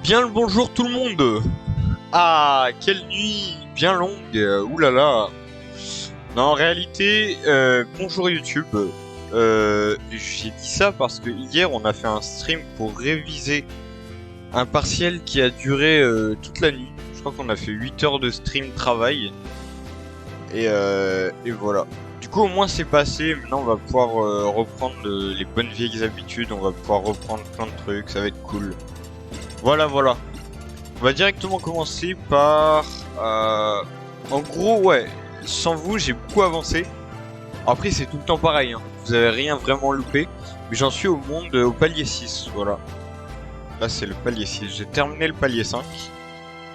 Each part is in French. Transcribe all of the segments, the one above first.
Bien le bonjour tout le monde. Ah, quelle nuit bien longue. Oulala. Non, en réalité, bonjour YouTube. J'ai dit ça parce que hier on a fait un stream pour réviser un partiel qui a duré toute la nuit. Je crois qu'on a fait 8 heures de stream travail. Et voilà. Du coup au moins c'est passé. Maintenant on va pouvoir reprendre les bonnes vieilles habitudes. On va pouvoir reprendre plein de trucs. Ça va être cool. Voilà, voilà. On va directement commencer par... En gros, ouais, sans vous, j'ai beaucoup avancé. Après, c'est tout le temps pareil, hein. Vous avez rien vraiment loupé. Mais j'en suis au monde, au palier 6, voilà. Là, c'est le palier 6. J'ai terminé le palier 5.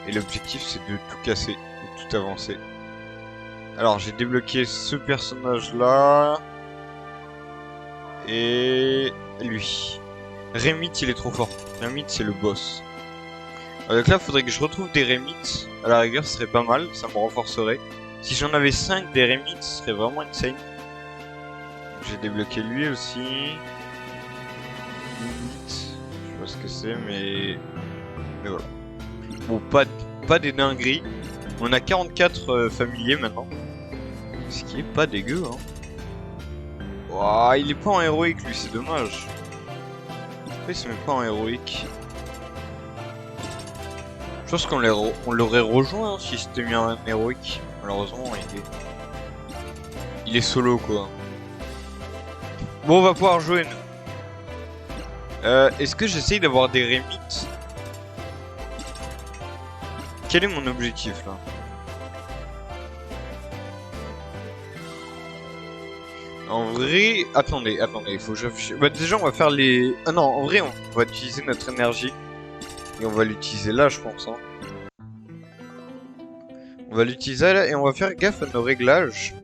Et l'objectif, c'est de tout casser, de tout avancer. Alors, j'ai débloqué ce personnage-là. Et... lui. Rémit, il est trop fort. Rémit, c'est le boss. Donc là, faudrait que je retrouve des Rémites. À la rigueur, ce serait pas mal, ça me renforcerait. Si j'en avais 5 des Rémites, ce serait vraiment insane. J'ai débloqué lui aussi. Je sais pas ce que c'est, mais voilà. Bon, pas des dingueries. On a 44 familiers maintenant. Ce qui est pas dégueu, hein. Ouah, il est pas en héroïque, lui, c'est dommage. Pourquoi il se met pas en héroïque? Je pense qu'on l'aurait rejoint hein, si c'était mis en héroïque. Malheureusement, il est solo quoi. Bon, on va pouvoir jouer nous. Est-ce que j'essaye d'avoir des Rémites? Quel est mon objectif là? En vrai, attendez, il faut que je réfléchisse. Bah déjà on va faire les... Ah non, en vrai on va utiliser notre énergie. Et on va l'utiliser là, je pense. Hein. On va l'utiliser là et on va faire gaffe à nos réglages.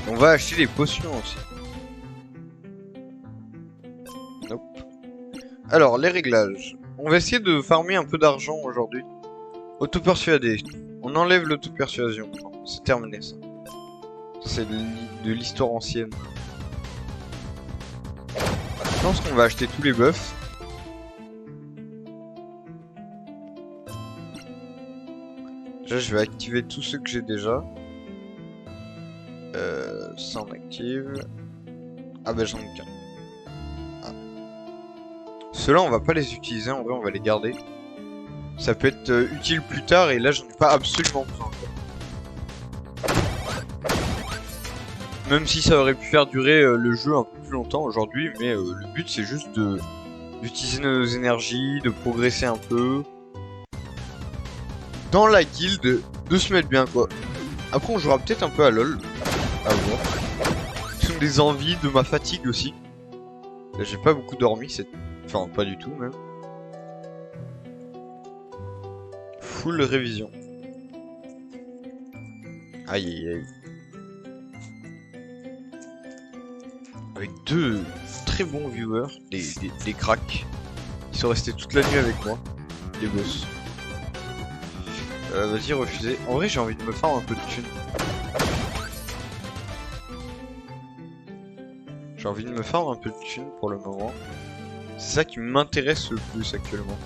On va acheter des potions aussi. Nope. Alors, les réglages. On va essayer de farmer un peu d'argent aujourd'hui. Auto-persuader. On enlève l'auto-persuasion. C'est terminé ça. C'est de l'histoire ancienne. Je pense qu'on va acheter tous les buffs. Déjà, je vais activer tous ceux que j'ai déjà. Ça on active. Ah bah j'en ai qu'un. Ah. Ceux-là, on va pas les utiliser. En vrai, on va les garder. Ça peut être utile plus tard. Et là, j'en ai pas absolument besoin. Même si ça aurait pu faire durer le jeu un peu plus longtemps aujourd'hui, mais le but c'est juste d'utiliser nos énergies, de progresser un peu dans la guilde, de se mettre bien quoi. Après on jouera peut-être un peu à LoL, à voir. Ce sont des envies de ma fatigue aussi. J'ai pas beaucoup dormi, enfin pas du tout même. Full révision. Aïe aïe aïe. Avec deux très bons viewers, des cracks. Ils sont restés toute la nuit avec moi. Les boss. Vas-y, refuser. En vrai, j'ai envie de me faire un peu de thunes. J'ai envie de me faire un peu de thunes pour le moment. C'est ça qui m'intéresse le plus actuellement.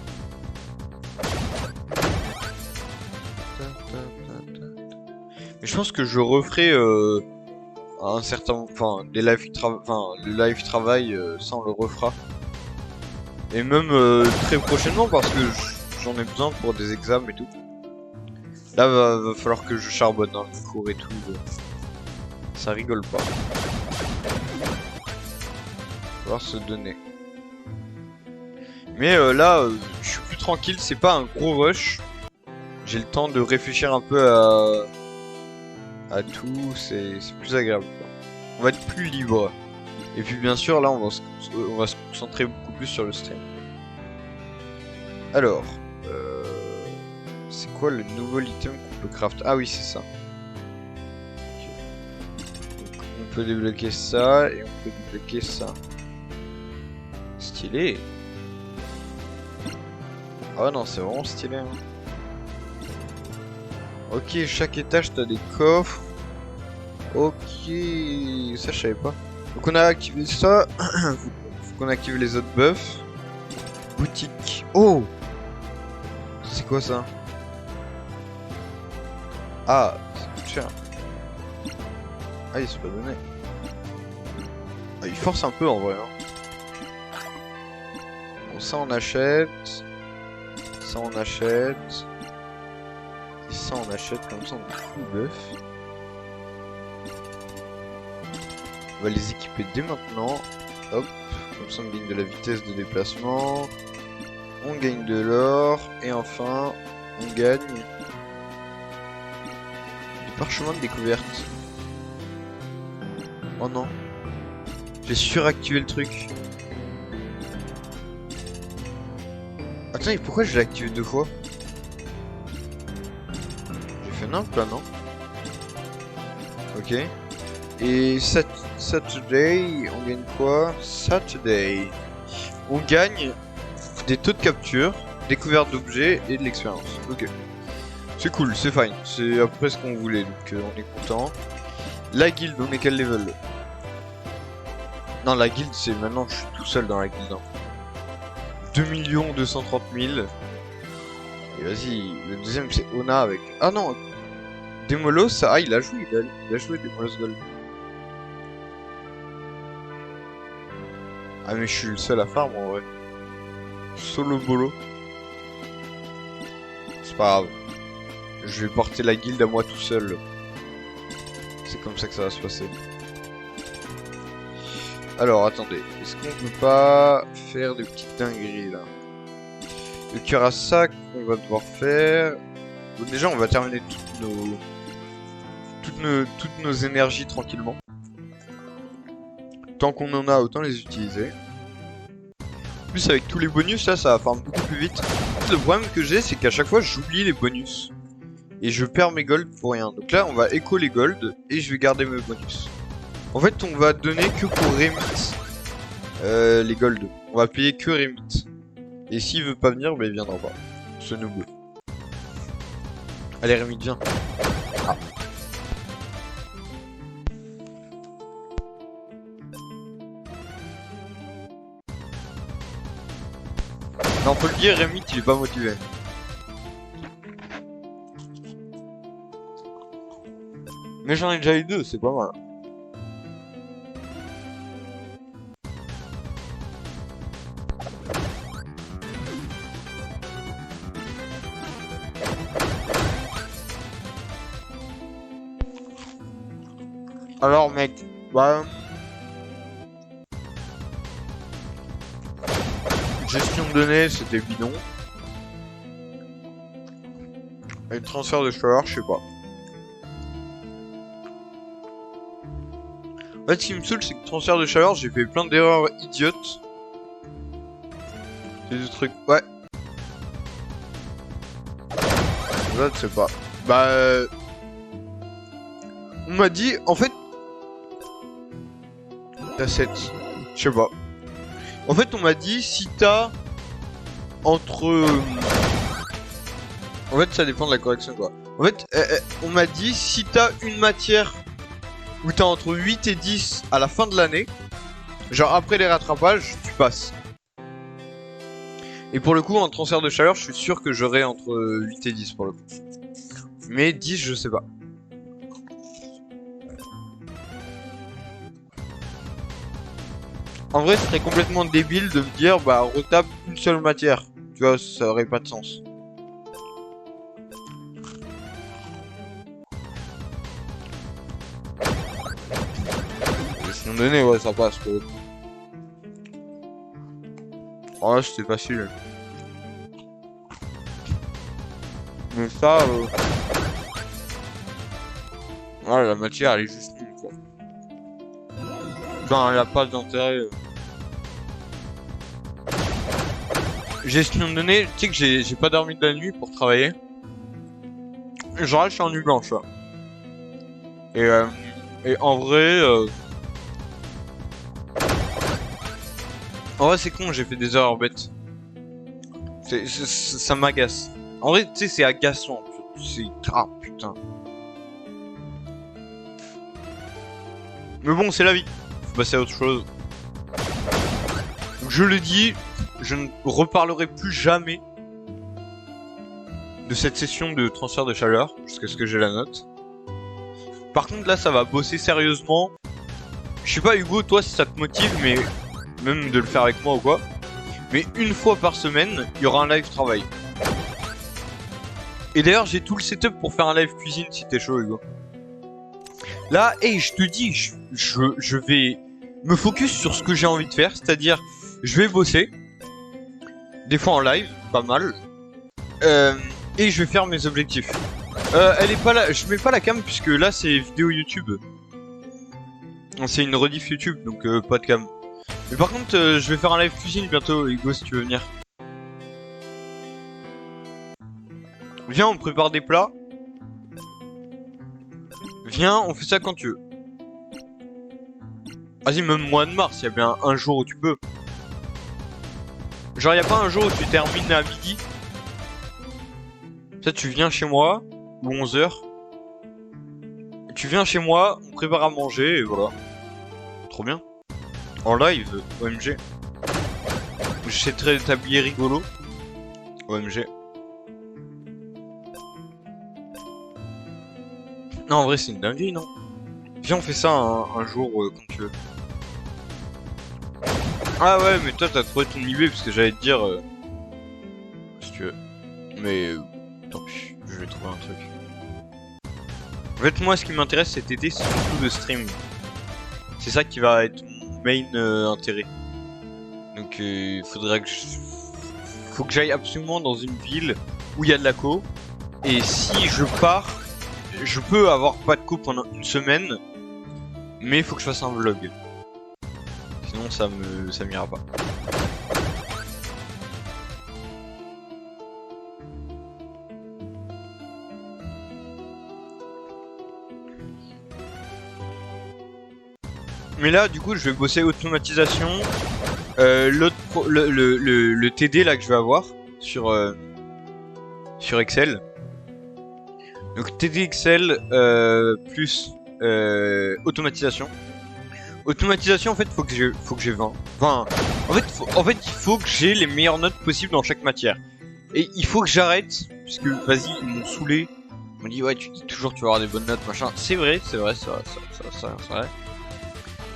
Mais je pense que je referai un certain, enfin, le live travail, ça on le refera. Et même très prochainement parce que j'en ai besoin pour des examens et tout. Là va falloir que je charbonne dans le cours et tout. Ça rigole pas. Va falloir se donner. Mais là, je suis plus tranquille, c'est pas un gros rush. J'ai le temps de réfléchir un peu à tout, c'est plus agréable quoi. On va être plus libre. Et puis bien sûr là on va se concentrer beaucoup plus sur le stream. Alors, c'est quoi le nouveau item qu'on peut craft? Ah oui c'est ça. Okay. Donc, on peut débloquer ça et on peut débloquer ça. Stylé. Ah non c'est vraiment stylé hein. Ok, chaque étage t'as des coffres. Ok, ça je savais pas. Donc on a activé ça. Faut qu'on active les autres buffs. Boutique. Oh! C'est quoi ça? Ah, ça coûte cher. Ah, il s'est pas donné. Ah, il force un peu en vrai. Hein. Bon, ça on achète. Ça on achète. Et ça on achète, comme ça on a full buff. On va les équiper dès maintenant. Hop. Comme ça on gagne de la vitesse de déplacement. On gagne de l'or. Et enfin, on gagne du parchemin de découverte. Oh non. J'ai suractivé le truc. Attends, et pourquoi je l'ai activé 2 fois? J'ai fait n'importe quoi, non? Ok. Et Saturday, on gagne quoi? Saturday. On gagne des taux de capture, découverte d'objets et de l'expérience. Ok. C'est cool, c'est fine. C'est à peu près ce qu'on voulait, donc on est content. La guilde, on est quel level? Non, la guilde, c'est maintenant, je suis tout seul dans la guilde. Hein. 2 230 000. Et vas-y, le deuxième, c'est Ona avec... Ah non, Demolos, ça... Ah, il a joué, il a joué Demolos Gold. Ah, mais je suis le seul à farm, en vrai. Solo bolo. C'est pas grave. Je vais porter la guilde à moi tout seul. C'est comme ça que ça va se passer. Alors, attendez. Est-ce qu'on peut pas faire des petites dingueries, là? Le cuirassat qu'on va devoir faire... Bon, déjà, on va terminer toutes nos énergies tranquillement. Tant qu'on en a, autant les utiliser. En plus, avec tous les bonus, là, ça va farm beaucoup plus vite. Le problème que j'ai, c'est qu'à chaque fois, j'oublie les bonus. Et je perds mes golds pour rien. Donc là, on va écho les golds et je vais garder mes bonus. En fait, on va donner que pour Remit les golds. On va payer que Remit. Et s'il veut pas venir, bah, il viendra pas. Ce noob. Allez, Remit, viens. Ah. Non, faut le dire, Remit, il est pas motivé. Mais j'en ai déjà eu 2, c'est pas mal. Alors mec, bah... gestion de données, c'était bidon. Et le transfert de chaleur, je sais pas. En fait, ce qui me saoule, c'est que le transfert de chaleur, j'ai fait plein d'erreurs idiotes. C'est des trucs... Ouais. Là, je sais pas. Bah... On m'a dit, en fait... T'as 7. Je sais pas. En fait, on m'a dit, si t'as... Entre... En fait, ça dépend de la correction, quoi. En fait, on m'a dit, si t'as une matière... où t'as entre 8 et 10 à la fin de l'année, genre après les rattrapages, tu passes. Et pour le coup, en transfert de chaleur, je suis sûr que j'aurai entre 8 et 10 pour le coup. Mais 10, je sais pas. En vrai, ce serait complètement débile de me dire, bah, retape une seule matière. Tu vois, ça aurait pas de sens. Gestion de données, ouais, ça passe, quoi. Oh, là, c'était facile. Mais ça, ouais, la matière, elle est juste nulle, quoi. Enfin, elle a pas d'intérêt. Gestion de données, tu sais que j'ai pas dormi de la nuit pour travailler. Genre là, je suis en nuit blanche, là. Et en vrai... En vrai, c'est con, j'ai fait des erreurs bêtes. Ça m'agace. En vrai, tu sais, c'est agaçant. C'est... Ah, putain. Mais bon, c'est la vie. faut passer à autre chose. Donc, je le dis, je ne reparlerai plus jamais de cette session de transfert de chaleur jusqu'à ce que j'ai la note. Par contre là ça va bosser sérieusement. Je sais pas Hugo, toi si ça te motive, mais même de le faire avec moi ou quoi. Mais une fois par semaine, il y aura un live travail. Et d'ailleurs j'ai tout le setup pour faire un live cuisine si t'es chaud Hugo. Là, hey, je te dis, je vais me focus sur ce que j'ai envie de faire, c'est-à-dire je vais bosser, des fois en live, pas mal, et je vais faire mes objectifs. Elle est pas là, je mets pas la cam puisque là c'est vidéo YouTube. C'est une rediff YouTube, donc pas de cam. Mais par contre, je vais faire un live cuisine bientôt, Hugo, si tu veux venir. Viens, on prépare des plats. Viens, on fait ça quand tu veux. Vas-y, même mois de mars, il y a bien un jour où tu peux. Genre, y a pas un jour où tu termines à midi. Ça, tu viens chez moi, ou 11h. Tu viens chez moi, on prépare à manger, et voilà. Trop bien. En live, OMG. J'achèterai des tabliers rigolos. OMG. Non, en vrai, c'est une dinguerie, non? Viens, on fait ça un jour quand tu veux. Ah ouais, mais toi, t'as trouvé ton IV parce que j'allais te dire... si tu veux. Mais... tant pis, je vais trouver un truc. En fait, moi, ce qui m'intéresse cet été, c'est surtout le stream. C'est ça qui va être mon main intérêt. Donc, faudrait que faut que j'aille absolument dans une ville où il y a de la co. Et si je pars, je peux avoir pas de co pendant une semaine, mais il faut que je fasse un vlog. Sinon, ça m'ira pas. Mais là, du coup, je vais bosser automatisation. Le TD là que je vais avoir sur Excel. Donc TD Excel plus automatisation. Automatisation, en fait, faut que j'ai 20. Enfin, en fait, il faut que j'ai les meilleures notes possibles dans chaque matière. Et il faut que j'arrête, puisque vas-y, ils m'ont saoulé. Ils m'ont dit ouais, tu dis toujours que tu vas avoir des bonnes notes, machin. C'est vrai, c'est vrai.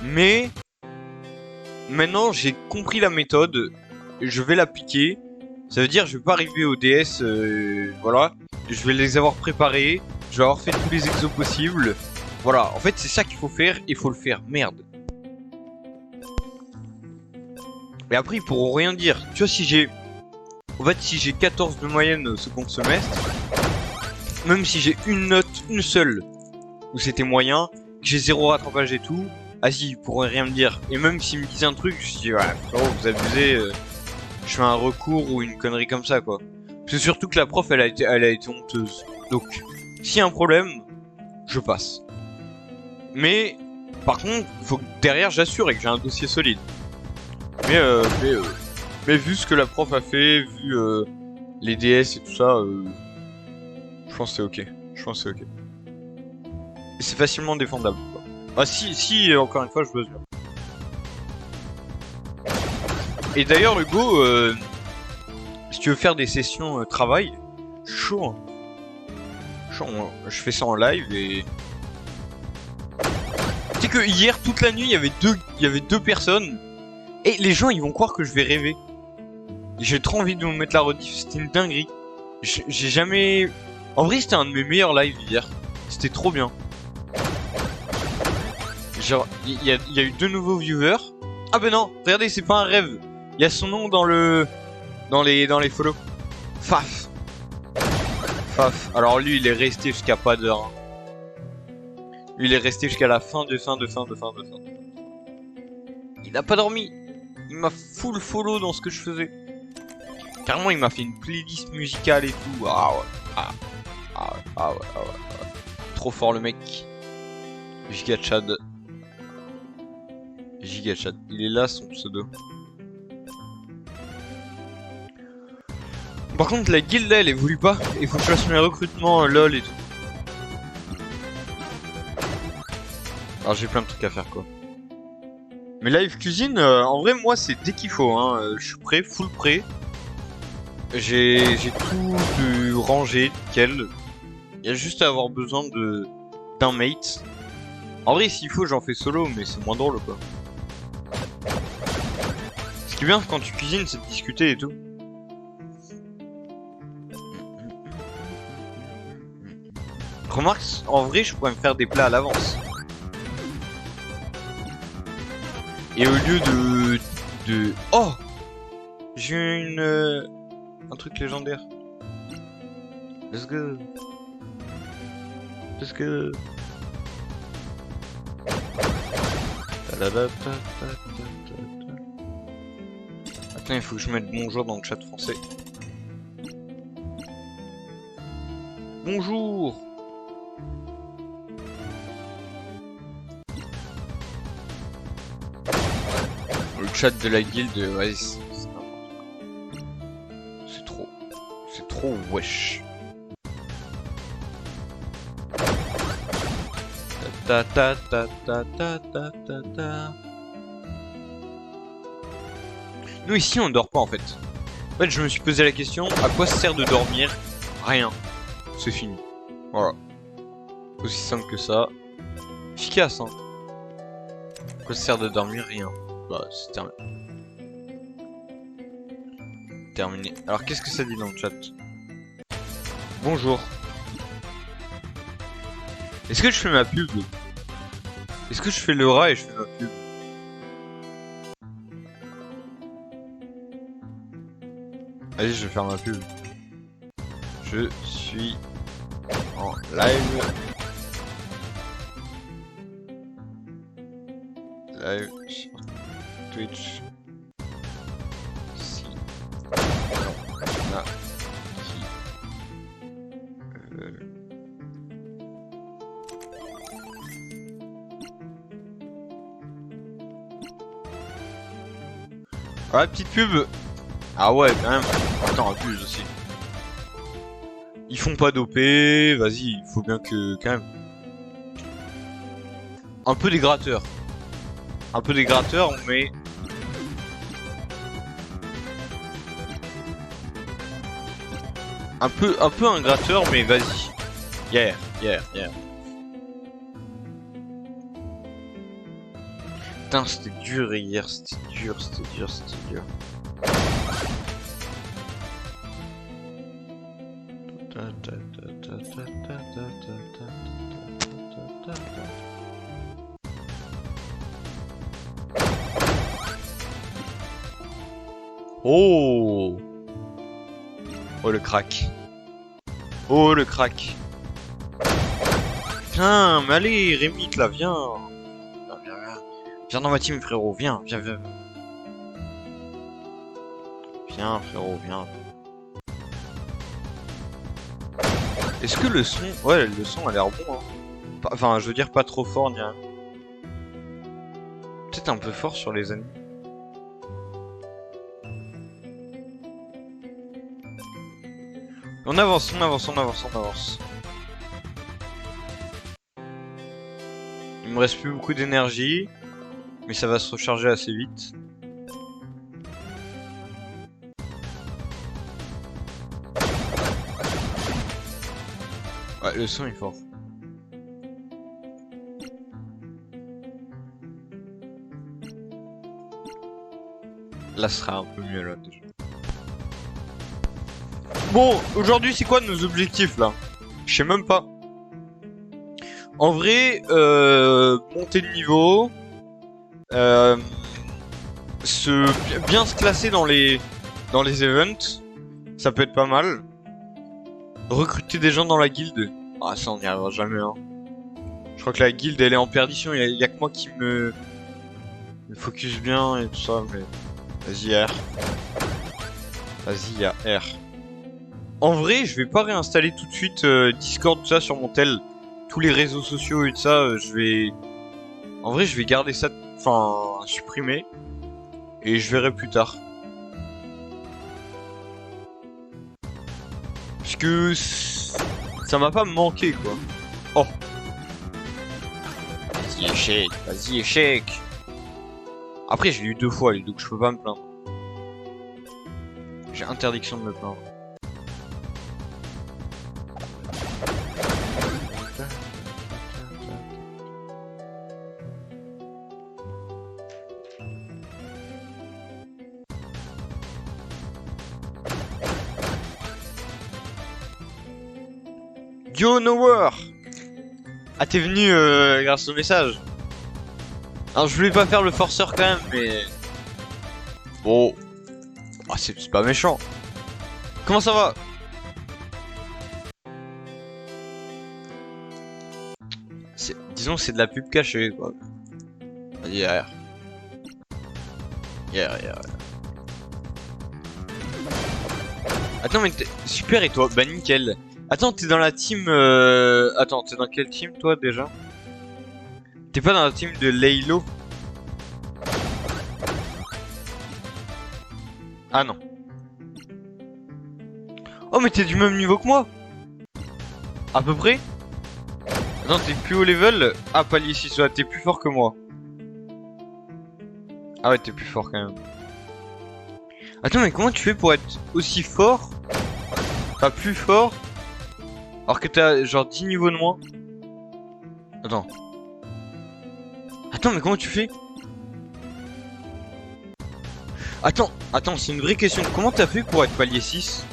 Mais maintenant j'ai compris la méthode, je vais l'appliquer. Ça veut dire je vais pas arriver au DS, voilà. Je vais les avoir préparés, je vais avoir fait tous les exos possibles. Voilà, en fait c'est ça qu'il faut faire, il faut le faire, merde. Mais après ils pourront rien dire. Tu vois, si j'ai... En fait si j'ai 14 de moyenne au second semestre, même si j'ai une note, une seule, où c'était moyen, que j'ai 0 rattrapage et tout, ah si, ils pourraient rien me dire. Et même s'ils me disaient un truc, je dis ouais, frérot, vous abusez, je fais un recours ou une connerie comme ça, quoi. Parce que surtout que la prof, elle a été honteuse. Donc, s'il y a un problème, je passe. Mais, par contre, faut que derrière, j'assure et que j'ai un dossier solide. Mais vu ce que la prof a fait, vu les DS et tout ça, je pense que c'est ok. Je pense que c'est ok. Et c'est facilement défendable, quoi. Ah si, encore une fois, je bosse bien. Et d'ailleurs, Hugo, si tu veux faire des sessions travail, chaud, hein. Chaud, je fais ça en live et... Tu sais que hier, toute la nuit, il y avait deux personnes. Et les gens, ils vont croire que je vais rêver. J'ai trop envie de vous mettre la rediff, c'était une dinguerie. J'ai jamais... En vrai, c'était un de mes meilleurs lives hier. C'était trop bien. Genre, il y a eu 2 nouveaux viewers. Ah ben non, regardez, c'est pas un rêve. Il y a son nom dans les follow. Faf. Alors lui, il est resté jusqu'à pas d'heure. Hein. Lui, il est resté jusqu'à la fin. Il n'a pas dormi. Il m'a full follow dans ce que je faisais. Carrément, il m'a fait une playlist musicale et tout. Ah ouais. Trop fort le mec. Gigachad. Il est là son pseudo. Par contre la guilde là elle évolue pas. Il faut que je fasse mes recrutements lol et tout. Alors j'ai plein de trucs à faire quoi. Mais live cuisine, en vrai, moi, c'est dès qu'il faut, hein. Je suis prêt, full prêt. J'ai tout de rangé, nickel. Il y a juste à avoir besoin d'un mate. En vrai, s'il faut, j'en fais solo, mais c'est moins drôle, quoi. Ce qui est bien quand tu cuisines, c'est de discuter et tout. Remarque, en vrai, je pourrais me faire des plats à l'avance. Et au lieu Oh, j'ai un truc légendaire. Let's go. Let's go. Attends, il faut que je mette bonjour dans le chat français. Bonjour. Le chat de la guilde, ouais, c'est trop wesh. Ta ta ta ta ta ta ta ta. Nous ici on dort pas en fait. En fait je me suis posé la question, à quoi ça sert de dormir? Rien. C'est fini. Voilà. Aussi simple que ça. Efficace hein. À quoi ça sert de dormir? Rien. Bah c'est terminé. Alors qu'est-ce que ça dit dans le chat? Bonjour. Est-ce que je fais ma pub? Est-ce que je fais le rat et je fais ma pub? Allez, je vais faire ma pub. Je suis en live. Live sur Twitch. Si on a qui veulent. Ah, la petite pub. Ah ouais, quand même. Attends, abuse aussi. Ils font pas d'OP, vas-y, il faut bien que, quand même. Un peu des gratteurs. Un peu des gratteurs, mais... Un peu un gratteur, mais vas-y. Yeah. Putain, c'était dur hier, c'était dur. Oh! Oh le crack. Oh le crack. Putain, mais allez, Rémi, là, viens. Viens dans ma team, frérot, viens. Viens, frérot, viens. Est-ce que le son... Ouais, le son a l'air bon, hein. Enfin, je veux dire, pas trop fort, ni rien. Peut-être un peu fort sur les ennemis. On avance. Il me reste plus beaucoup d'énergie, mais ça va se recharger assez vite. Ouais, le son est fort. Là, ce sera un peu mieux, là, déjà. Bon, aujourd'hui, c'est quoi nos objectifs, là? Je sais même pas. En vrai, monter de niveau, bien se classer dans les events, ça peut être pas mal. Recruter des gens dans la guilde, ah ça on n'y arrivera jamais hein. Je crois que la guilde elle est en perdition, il y a que moi qui me focus bien et tout ça, mais vas-y R. Vas-y y'a R. En vrai, je vais pas réinstaller tout de suite Discord tout ça sur mon tel. Tous les réseaux sociaux et tout ça, en vrai, je vais garder ça, enfin, supprimer. Et je verrai plus tard. Parce que ça m'a pas manqué, quoi. Oh. Vas-y, échec. Après, je l'ai eu 2 fois, lui, donc je peux pas me plaindre. J'ai interdiction de me plaindre. Yo Nowhere. Ah t'es venu grâce au message. Alors je voulais pas faire le forceur quand même mais... Bon... Ah c'est pas méchant. Comment ça va? Disons que c'est de la pub cachée quoi. Vas-y arrière. Yeah. Attends mais super et toi? Bah nickel. Attends, t'es dans la team... Attends, t'es dans quelle team, toi, déjà? T'es pas dans la team de Laylo? Ah non. Oh, mais t'es du même niveau que moi? À peu près? Attends, t'es plus haut level? Ah, palier 6, ouais, t'es plus fort que moi. Ah ouais, t'es plus fort quand même. Attends, mais comment tu fais pour être aussi fort? Pas plus fort? Alors que t'as genre 10 niveaux de moins. Attends. Attends, mais comment tu fais? Attends, c'est une vraie question. Comment t'as fait pour être palier 6?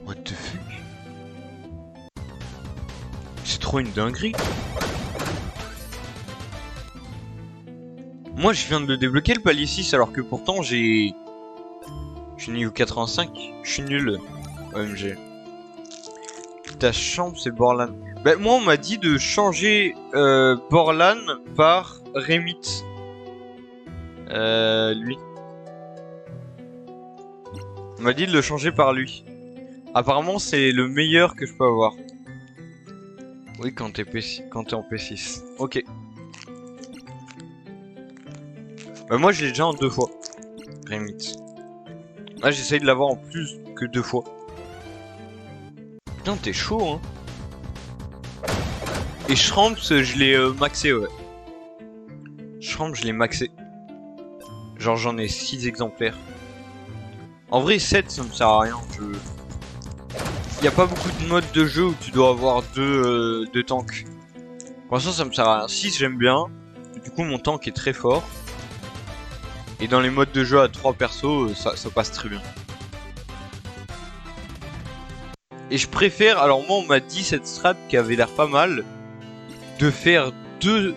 What the fuck? C'est trop une dinguerie. Moi, je viens de le débloquer le palier 6 alors que pourtant j'ai... Je suis niveau 85, je suis nul. OMG. Ta chambre c'est Borlan. Bah moi on m'a dit de changer Borlan par Remit. Lui. On m'a dit de le changer par lui. Apparemment c'est le meilleur que je peux avoir. Oui quand t'es en P6. Ok. Bah moi je l'ai déjà en 2 fois. Remit. Là j'essaye de l'avoir en plus que 2 fois. Putain t'es chaud hein. Et Shramps je l'ai maxé ouais. Shramps je l'ai maxé. Genre j'en ai 6 exemplaires. En vrai 7 ça me sert à rien. Y a pas beaucoup de modes de jeu où tu dois avoir deux tanks. Pour l'instant ça me sert à rien. 6 j'aime bien. Du coup mon tank est très fort. Et dans les modes de jeu à 3 persos, ça passe très bien. Et je préfère, alors moi on m'a dit cette strat qui avait l'air pas mal, de faire 2...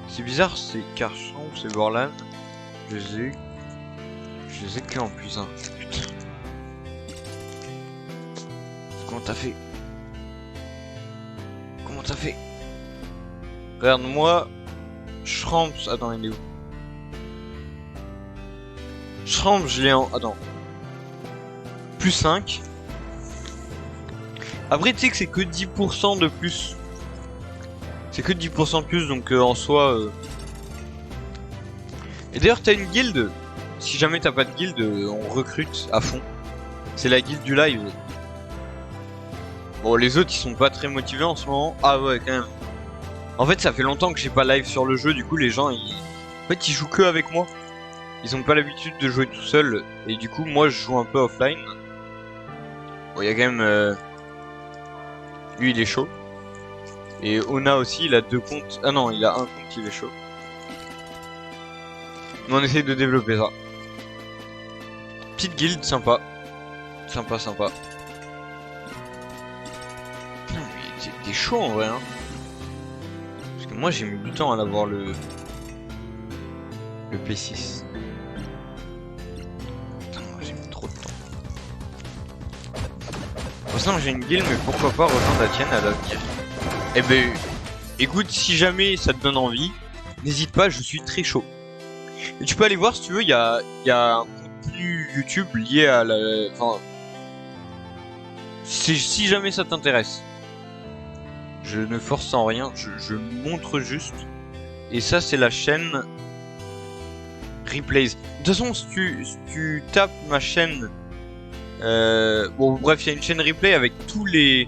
C'est bizarre, c'est Karchamp, c'est Borlan. Je les ai que en plus 1. Putain. Comment t'as fait? Comment t'as fait? Regarde-moi. Shramps, attends il est où? Shramps, je l'ai en... Attends. Plus 5. Après, tu sais que c'est que 10% de plus. C'est que 10% de plus, donc en soi... Et d'ailleurs, t'as une guilde. Si jamais t'as pas de guilde, on recrute à fond. C'est la guilde du live. Bon, les autres, ils sont pas très motivés en ce moment. Ah ouais, quand même. En fait, ça fait longtemps que j'ai pas live sur le jeu, du coup, les gens, En fait, ils jouent que avec moi. Ils ont pas l'habitude de jouer tout seul. Et du coup, moi, je joue un peu offline. Bon, il y a quand même... Lui, il est chaud. Et Ona aussi, il a 2 comptes. Ah non, il a un compte, il est chaud. Mais on essaye de développer ça. Petite guilde, sympa. Sympa. Putain, mais t'es chaud en vrai, hein. Parce que moi, j'ai mis du temps à l'avoir le P6. Putain, j'ai mis trop de temps. Pour l'instant, j'ai une guilde, mais pourquoi pas rejoindre la tienne à l'avenir. Eh ben, écoute, si jamais ça te donne envie, n'hésite pas, je suis très chaud. Et tu peux aller voir si tu veux, il y a un contenu YouTube lié à la... Enfin... Si jamais ça t'intéresse. Je ne force en rien, je montre juste. Et ça, c'est la chaîne... Replays. De toute façon, si tu tapes ma chaîne... Bon, bref, il y a une chaîne replay avec toutes les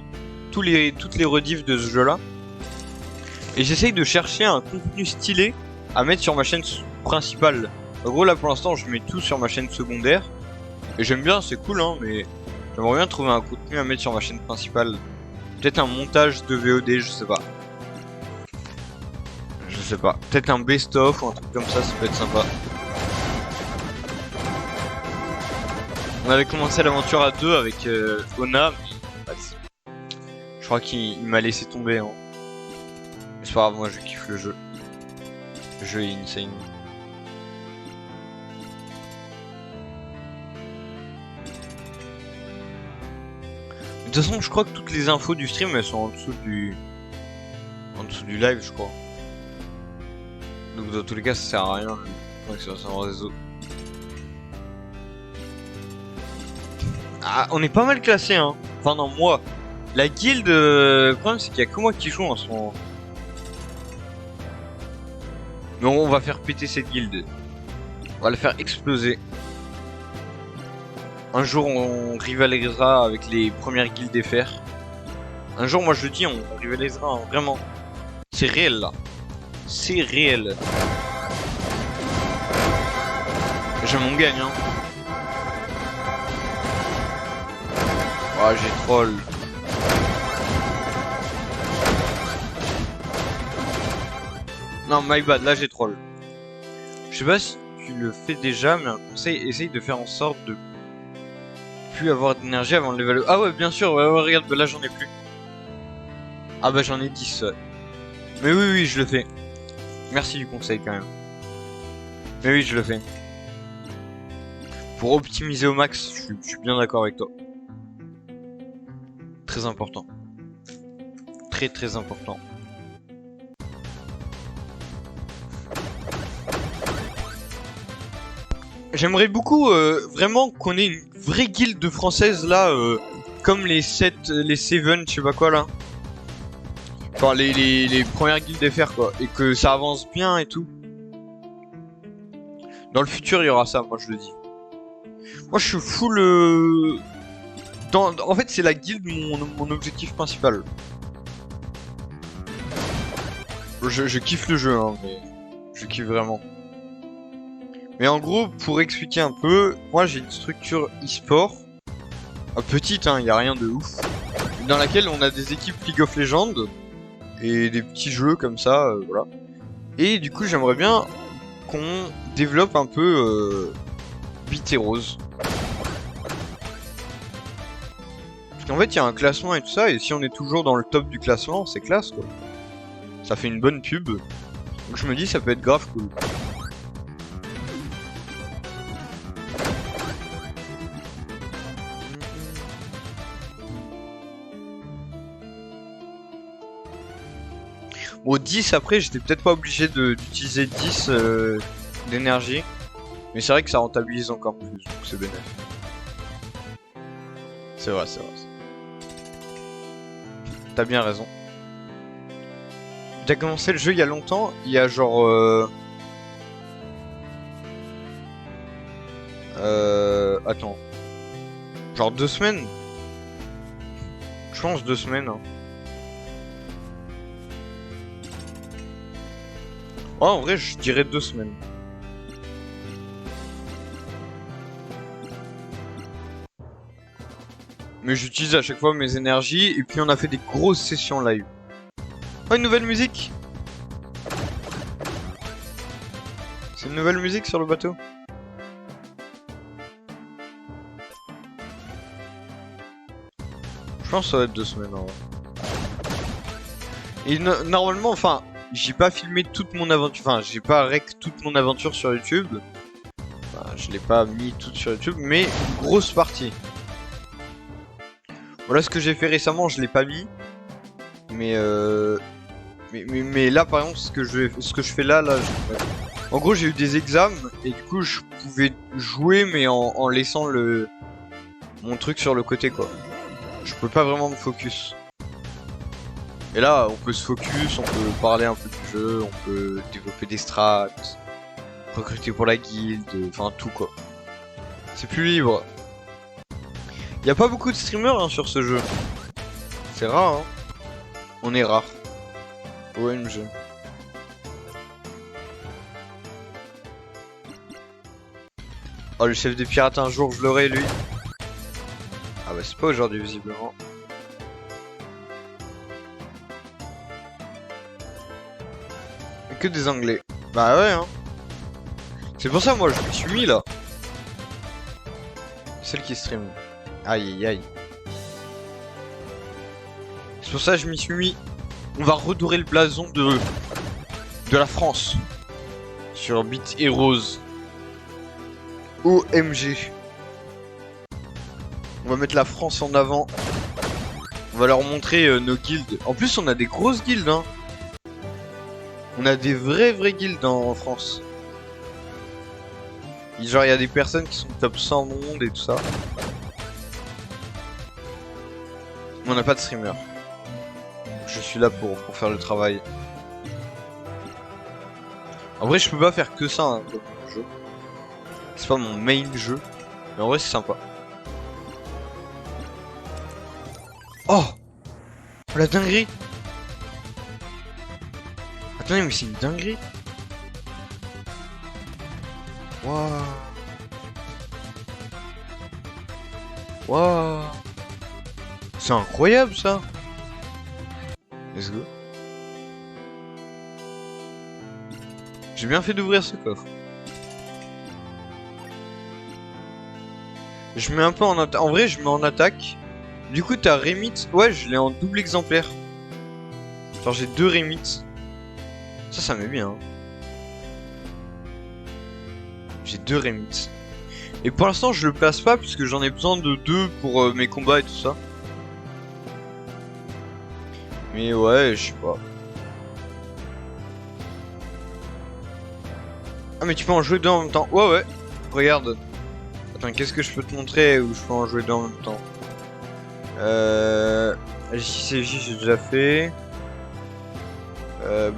rediffs de ce jeu-là. Et j'essaye de chercher un contenu stylé à mettre sur ma chaîne principale. En gros là pour l'instant je mets tout sur ma chaîne secondaire. Et j'aime bien, c'est cool hein, mais j'aimerais bien trouver un contenu à mettre sur ma chaîne principale. Peut-être un montage de VOD, je sais pas. Je sais pas. Peut-être un best-of ou un truc comme ça peut être sympa. On avait commencé l'aventure à deux avec Ona, mais je crois qu'il m'a laissé tomber. Hein. Mais c'est pas grave, moi je kiffe le jeu. Le jeu est insane. De toute façon, je crois que toutes les infos du stream elles sont en dessous du live, je crois. Donc dans tous les cas, ça sert à rien. Connexion sur le réseau. Ah, on est pas mal classé, hein. Enfin non, moi. La guilde, le problème c'est qu'il y a que moi qui joue en ce moment. Mais on va faire péter cette guilde. On va la faire exploser. Un jour on rivalisera avec les premières guildes FR. Un jour, moi je le dis, on rivalisera, hein, vraiment. C'est réel là. C'est réel. Jamais on gagne, hein. Oh, j'ai troll. Non, my bad, là j'ai troll. Je sais pas si tu le fais déjà, mais un conseil, essaye de faire en sorte de plus avoir d'énergie avant le level. Ah ouais, bien sûr, ouais, regarde, là j'en ai plus. Ah bah j'en ai 10. Ouais. Mais oui, oui, je le fais. Merci du conseil quand même. Mais oui, je le fais. Pour optimiser au max, je suis bien d'accord avec toi. Très important. Très très important. J'aimerais beaucoup vraiment qu'on ait une vraie guilde française là, comme les 7, les 7, je sais pas quoi là. Enfin les premières guildes FR quoi, et que ça avance bien et tout. Dans le futur il y aura ça, moi je le dis. Moi je suis full... En fait c'est la guilde mon objectif principal. Je kiffe le jeu hein, mais je kiffe vraiment. Mais en gros, pour expliquer un peu, moi j'ai une structure e-sport, petite hein, y a rien de ouf, dans laquelle on a des équipes League of Legends, et des petits jeux comme ça, voilà. Et du coup j'aimerais bien qu'on développe un peu Beat Heroes. Parce qu'en fait il y a un classement et tout ça, et si on est toujours dans le top du classement, c'est classe quoi. Ça fait une bonne pub, donc je me dis ça peut être grave cool. Bon 10 après j'étais peut-être pas obligé d'utiliser 10 d'énergie. Mais c'est vrai que ça rentabilise encore plus, donc c'est bénéfique. C'est vrai, c'est vrai. T'as bien raison. T'as commencé le jeu il y a longtemps, il y a genre... Attends. Genre 2 semaines. Je pense 2 semaines. Hein. Oh, en vrai, je dirais 2 semaines. Mais j'utilise à chaque fois mes énergies, et puis on a fait des grosses sessions live. Oh, une nouvelle musique! C'est une nouvelle musique sur le bateau? Je pense que ça va être 2 semaines en vrai. Et normalement, enfin... J'ai pas filmé toute mon aventure, enfin j'ai pas rec toute mon aventure sur YouTube. Enfin, je l'ai pas mis toute sur YouTube, mais une grosse partie. Voilà ce que j'ai fait récemment, je l'ai pas mis. Mais là par exemple ce que je fais là, en gros j'ai eu des examens et du coup je pouvais jouer mais en laissant mon truc sur le côté quoi. Je peux pas vraiment me focus. Et là, on peut se focus, on peut parler un peu du jeu, on peut développer des strats, recruter pour la guilde, enfin tout quoi. C'est plus libre. Y a pas beaucoup de streamers hein, sur ce jeu. C'est rare, hein. On est rare. OMG. Oh, le chef des pirates, un jour je l'aurai lui. Ah bah c'est pas aujourd'hui visiblement. Que des anglais. Bah ouais hein. C'est pour ça moi je me suis mis là. Celle qui stream. Aïe aïe aïe. C'est pour ça que je m'y suis mis. On va redorer le blason de la France. Sur Beat Heroes. OMG. On va mettre la France en avant. On va leur montrer nos guildes. En plus on a des grosses guildes hein. On a des vraies guildes en France. Genre il y a des personnes qui sont top 100 monde et tout ça. Mais on n'a pas de streamer. Je suis là pour faire le travail. En vrai je peux pas faire que ça hein, comme jeu. C'est pas mon main jeu. Mais en vrai c'est sympa. Oh, la dinguerie. Attendez mais c'est une dinguerie. Waouh. Waouh. C'est incroyable ça. Let's go. J'ai bien fait d'ouvrir ce coffre. Je mets un peu en attaque. En vrai je mets en attaque. Du coup t'as Remit. Ouais je l'ai en double exemplaire. Genre j'ai 2 Remits. Ça met bien hein. J'ai 2 Remits. Et pour l'instant je le place pas puisque j'en ai besoin de 2 pour mes combats et tout ça. Mais ouais, je sais pas. Ah mais tu peux en jouer 2 en même temps. Ouais ouais. Regarde. Attends, qu'est-ce que je peux te montrer où je peux en jouer 2 en même temps? JCJ j'ai déjà fait.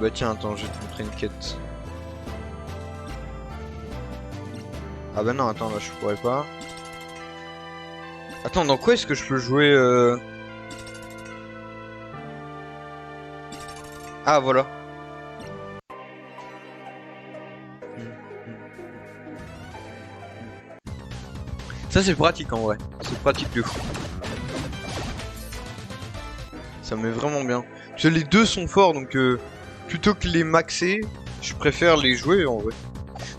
Bah tiens, attends, je vais te montrer une quête. Ah bah non, attends, là je pourrais pas. Attends, dans quoi est-ce que je peux jouer Ah voilà. Ça c'est pratique en vrai. C'est pratique de fou. Ça met vraiment bien. Parce que les deux sont forts donc plutôt que les maxer, je préfère les jouer en vrai.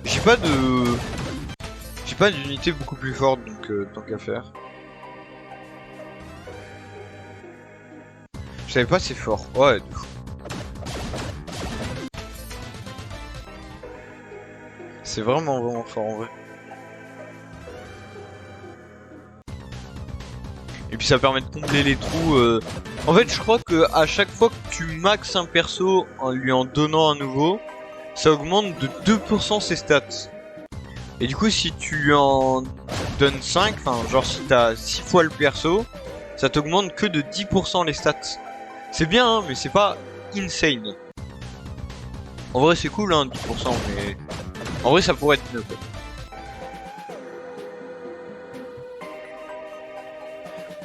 J'ai pas d'unité beaucoup plus forte donc tant qu'à faire. Je savais pas c'est fort. Ouais, de fou. C'est vraiment fort en vrai. Et puis ça permet de combler les trous. En fait, je crois que à chaque fois que tu maxes un perso en lui en donnant un nouveau, ça augmente de 2% ses stats. Et du coup, si tu en donnes 5, enfin genre si t'as 6 fois le perso, ça t'augmente que de 10% les stats. C'est bien, hein, mais c'est pas insane. En vrai, c'est cool, hein, 10%, mais en vrai, ça pourrait être mieux, quoi.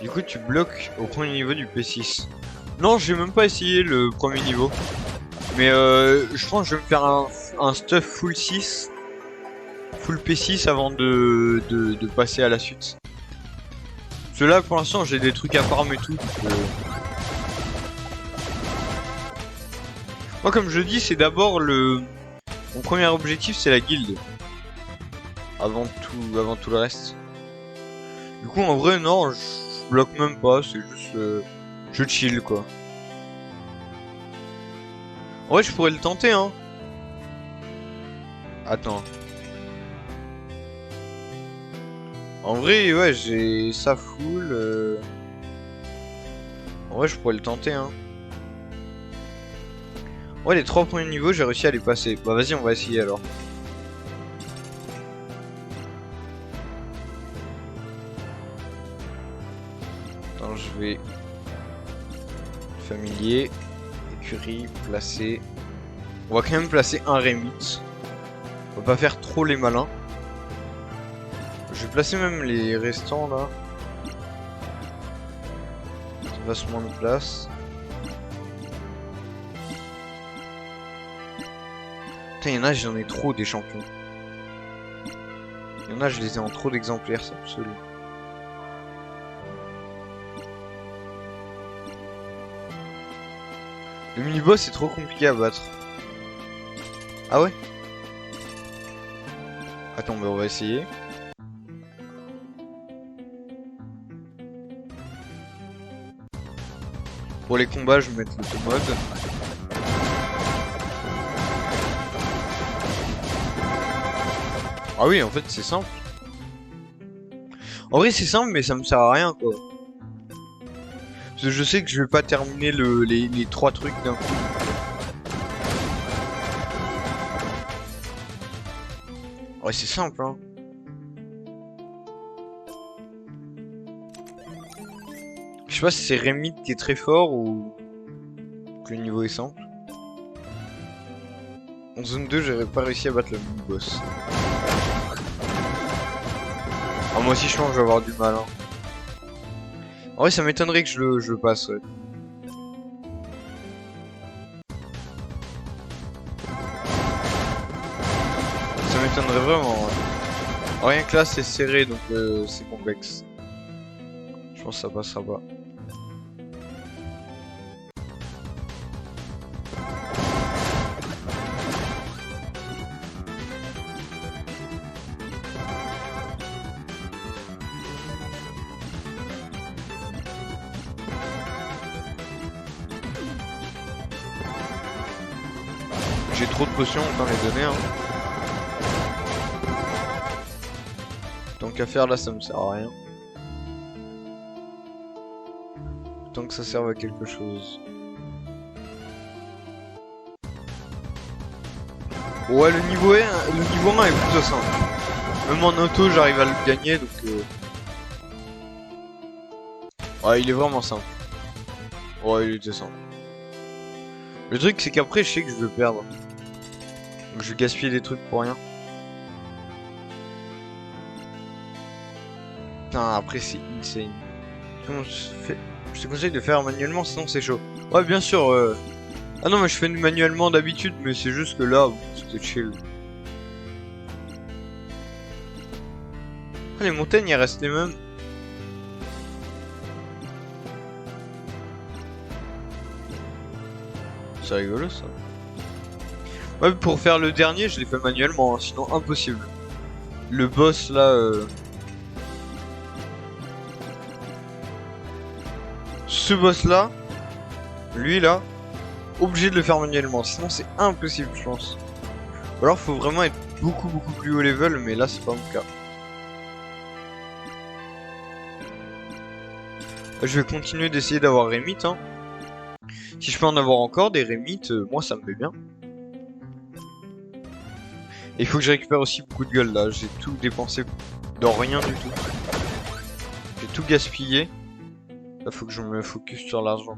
Du coup, tu bloques au premier niveau du P6. Non, j'ai même pas essayé le premier niveau. Mais je pense que je vais me faire un stuff full 6. Full P6 avant de passer à la suite. Parce que là, pour l'instant, j'ai des trucs à farm et tout. Donc, moi, comme je dis, c'est d'abord mon premier objectif, c'est la guilde. Avant tout le reste. Du coup, en vrai, non, je bloque même pas, c'est juste... je chill, quoi. En vrai, je pourrais le tenter, hein. Attends. En vrai, ouais, j'ai ça full. En vrai, je pourrais le tenter, hein. Ouais, les 3 premiers niveaux, j'ai réussi à les passer. Bah, vas-y, on va essayer alors. Attends, je vais... Familier, écurie, placer... On va quand même placer un Remit. On va pas faire trop les malins. Je vais placer même les restants là. Ça passe moins de place. Putain, il y en a, j'en ai trop des champions. Il y en a, je les ai en trop d'exemplaires, c'est absolu. Le mini-boss est trop compliqué à battre. Ah ouais? Attends, mais on va essayer. Pour les combats, je vais mettre l'automode. Ah oui, en fait, c'est simple. En vrai, c'est simple, mais ça me sert à rien, quoi. Parce que je sais que je vais pas terminer les 3 trucs d'un coup. Ouais, c'est simple, hein. Je sais pas si c'est Rémy qui est très fort ou que le niveau est simple. En zone 2, j'aurais pas réussi à battre le mini-boss. Ah, moi aussi, je pense que je vais avoir du mal, hein. En vrai, ça m'étonnerait que je le passe, ouais. Ça m'étonnerait vraiment, ouais. Rien que là, c'est serré, donc c'est complexe. Je pense que ça passera pas. J'ai trop de potions, autant les donner, hein. Tant qu'à faire là, ça me sert à rien. Tant que ça serve à quelque chose. Ouais, le niveau 1 est plutôt simple. Même en auto, j'arrive à le gagner, donc... Ouais, il est vraiment simple. Ouais, il était simple. Le truc, c'est qu'après, je sais que je vais perdre. Donc je vais gaspiller des trucs pour rien. Putain, après, c'est insane. Je te conseille de faire manuellement, sinon c'est chaud. Ouais, bien sûr. Ah non, mais je fais manuellement d'habitude, mais c'est juste que là, c'était chill. Ah, les montagnes, elles restent les mêmes. C'est rigolo, ça. Ouais, pour faire le dernier, je l'ai fait manuellement, hein, sinon impossible. Le boss, là... Ce boss-là, lui, là, obligé de le faire manuellement, sinon c'est impossible, je pense. Ou alors, faut vraiment être beaucoup plus haut level, mais là, c'est pas mon cas. Je vais continuer d'essayer d'avoir Rémit, hein. Si je peux en avoir encore des Rémit, moi ça me met bien. Et il faut que je récupère aussi beaucoup de gueule là, j'ai tout dépensé dans rien du tout. J'ai tout gaspillé. Là faut que je me focus sur l'argent.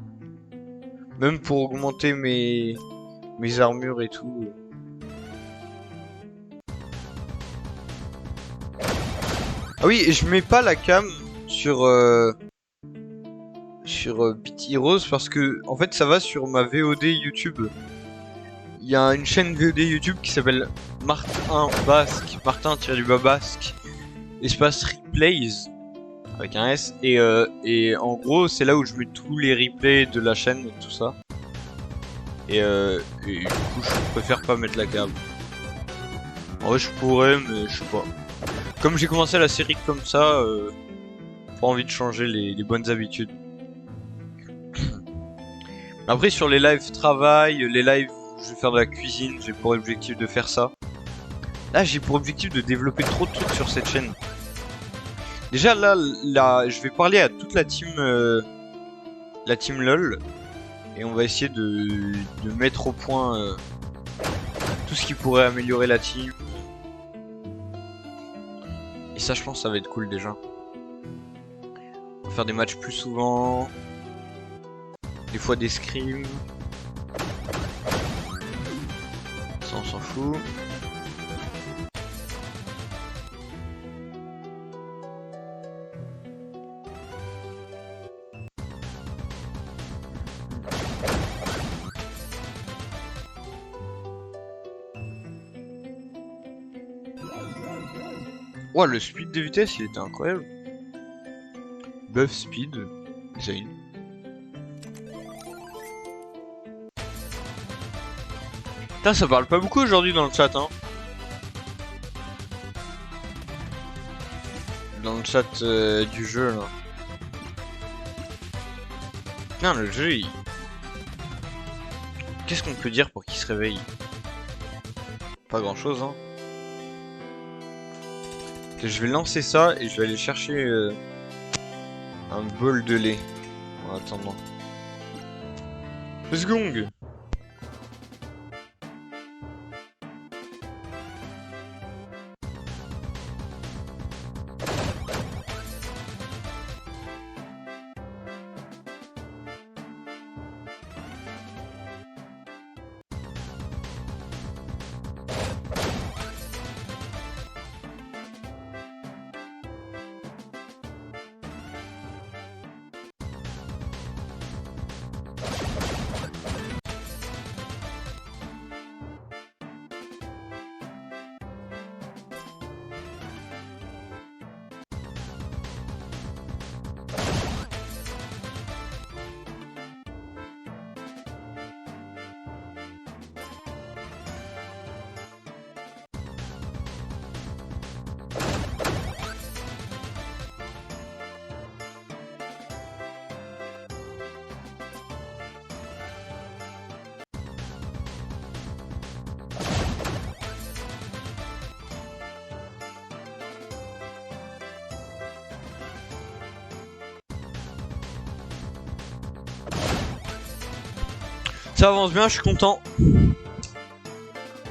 Même pour augmenter mes armures et tout. Ah oui, et je mets pas la cam sur Beat Heroes parce que en fait ça va sur ma VOD YouTube. Il y a une chaîne VOD YouTube qui s'appelle Martin Basque, Martin-du-bas Basque, espace replays avec un S et en gros c'est là où je mets tous les replays de la chaîne et tout ça. Et du coup je préfère pas mettre la cam. En vrai je pourrais mais je sais pas. Comme j'ai commencé la série comme ça, pas envie de changer les bonnes habitudes. Après sur les lives travail, les lives où je vais faire de la cuisine, j'ai pour objectif de faire ça. Là j'ai pour objectif de développer trop de trucs sur cette chaîne. Déjà là, je vais parler à toute la team LOL. Et on va essayer de mettre au point tout ce qui pourrait améliorer la team. Et ça je pense que ça va être cool déjà. On va faire des matchs plus souvent. Des fois des scrims. Ça on s'en fout. Ouah, le speed de vitesse, il était incroyable. Buff speed, Zane. Putain, ça parle pas beaucoup aujourd'hui dans le chat, hein. Dans le chat du jeu, là. Putain, le jeu, il... Qu'est-ce qu'on peut dire pour qu'il se réveille? Pas grand-chose, hein. Je vais lancer ça et je vais aller chercher un bol de lait en attendant. Let's go. Ça avance bien, je suis content.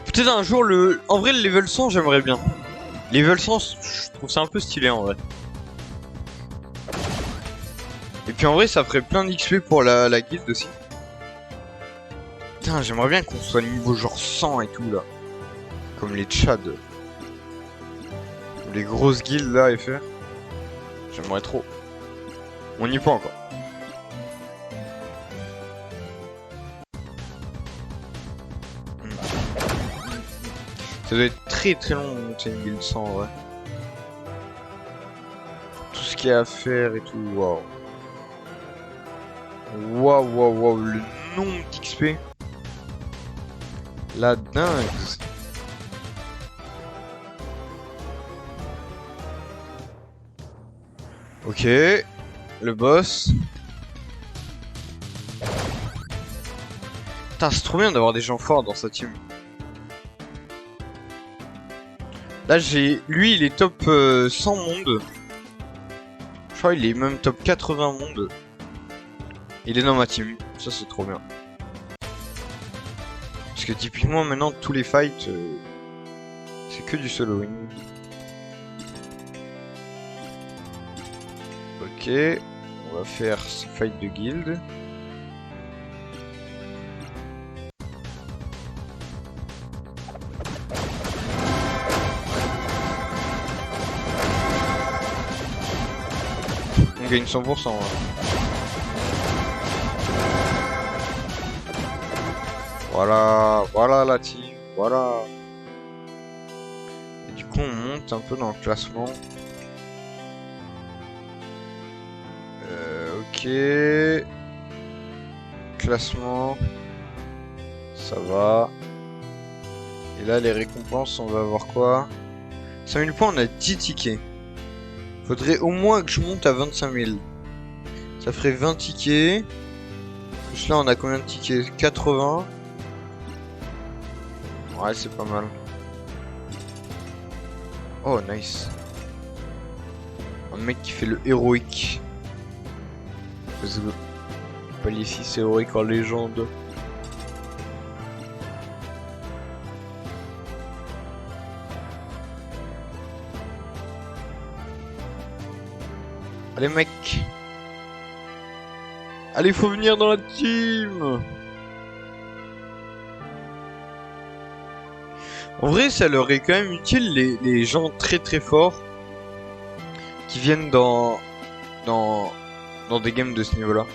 Peut-être un jour le... En vrai, le level 100, j'aimerais bien. Level 100, je trouve ça un peu stylé en vrai. Et puis en vrai, ça ferait plein d'XP pour la guilde aussi. Putain, j'aimerais bien qu'on soit niveau genre 100 et tout là. Comme les Tchad. Les grosses guildes là, FR. J'aimerais trop. On n'y est pas encore. Ça doit être très très long de monter une guilde 100 en vrai. Tout ce qu'il y a à faire et tout, waouh. Waouh, waouh, waouh, le nombre d'XP. La dingue. Ok, le boss. Putain, c'est trop bien d'avoir des gens forts dans sa team. Là, lui, il est top 100 monde. Je crois qu'il est même top 80 monde. Il est dans ma team. Ça, c'est trop bien. Parce que typiquement, maintenant, tous les fights, c'est que du soloing. Ok, on va faire ce fight de guild. On gagne 100%. Hein. Voilà, voilà la team, voilà. Et du coup, on monte un peu dans le classement. Ok. Classement. Ça va. Et là, les récompenses, on va avoir quoi? 5000 points, on a 10 tickets. Faudrait au moins que je monte à 25 000. Ça ferait 20 tickets. Plus là, on a combien de tickets? 80. Ouais, c'est pas mal. Oh, nice. Un mec qui fait le héroïque. Pas ici, c'est héroïque en légende. Allez mec. Allez, faut venir dans la team. En vrai, ça leur est quand même utile les gens très très forts qui viennent dans des games de ce niveau-là.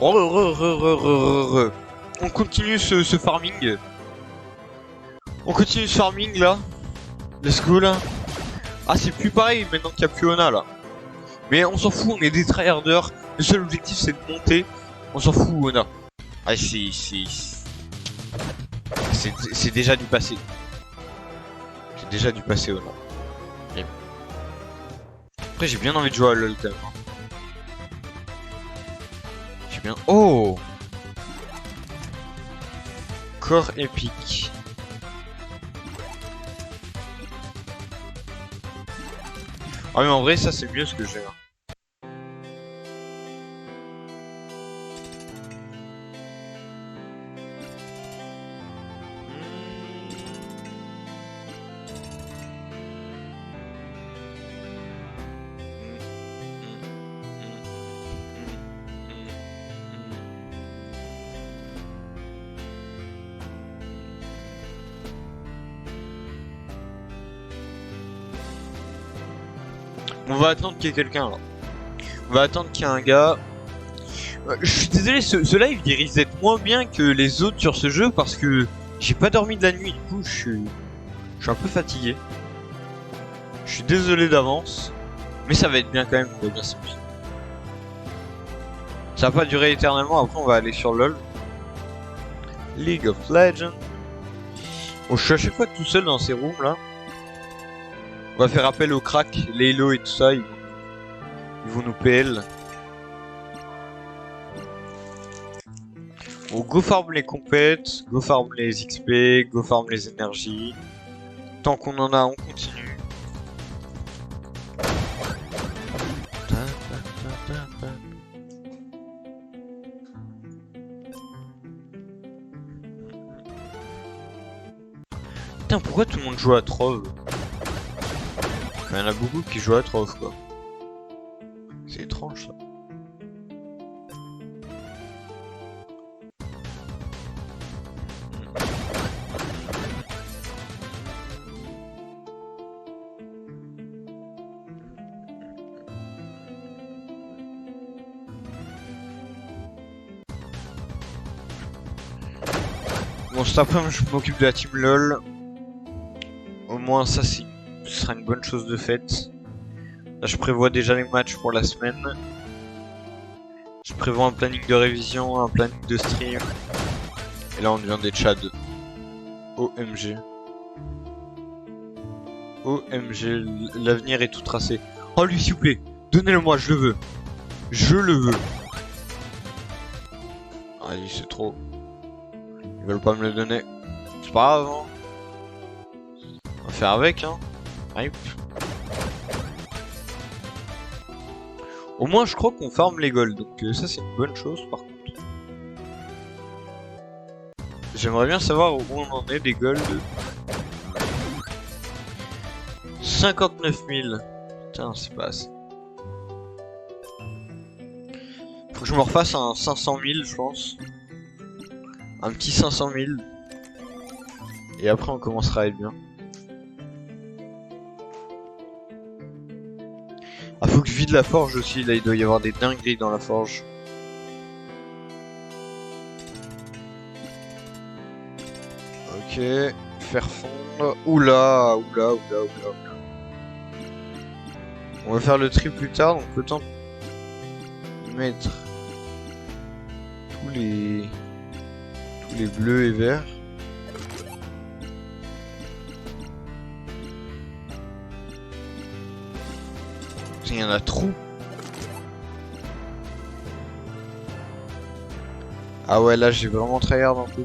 On continue ce farming. On continue ce farming là. Let's go là. Ah c'est plus pareil maintenant qu'il y a plus Ona là. Mais on s'en fout, on est des tryharders. Le seul objectif c'est de monter. On s'en fout Ona. Ah c'est déjà du passé. C'est déjà du passé Ona. Et... Après j'ai bien envie de jouer à LoL quand même. J'ai bien... Oh, corps épique. Ah mais en vrai ça c'est mieux ce que j'ai. On va attendre qu'il y ait quelqu'un là. On va attendre qu'il y ait un gars. Je suis désolé, ce live il risque d'être moins bien que les autres sur ce jeu parce que j'ai pas dormi de la nuit. Du coup, je suis un peu fatigué. Je suis désolé d'avance, mais ça va être bien quand même. On va bien s'amuser. Ça va pas durer éternellement. Après, on va aller sur LoL, League of Legends. Bon, je suis à chaque fois tout seul dans ces rooms là. On va faire appel aux cracks, les Halo et tout ça, ils vont nous PL. Bon, go farm les compètes, go farm les XP, go farm les énergies. Tant qu'on en a, on continue. Putain, pourquoi tout le monde joue à Trove? Il y en a beaucoup qui jouent à Trove quoi. C'est étrange ça. Bon, cet après-midi je m'occupe de la team LoL. Au moins ça ce sera une bonne chose de faite. Là je prévois déjà les matchs pour la semaine. Je prévois un planning de révision, un planning de stream. Et là on devient des Tchad. OMG. OMG, l'avenir est tout tracé. Oh lui s'il vous plaît, donnez-le moi, je le veux. Je le veux. Allez, c'est trop. Ils veulent pas me le donner. C'est pas grave, hein. On va faire avec, hein. Hype. Au moins, je crois qu'on farm les golds, donc ça c'est une bonne chose par contre. J'aimerais bien savoir où on en est des golds. 59 000. Putain, c'est pas assez. Faut que je me refasse un 500 000, je pense. Un petit 500 000. Et après, on commencera à être bien. Ah, faut que je vide la forge aussi. Là, il doit y avoir des dingueries dans la forge. Ok. Faire fondre. Oula, oula, oula, oula, oula. On va faire le tri plus tard, donc autant mettre tous les bleus et verts. Il y en a trop. Ah ouais, là j'ai vraiment tryhard un peu.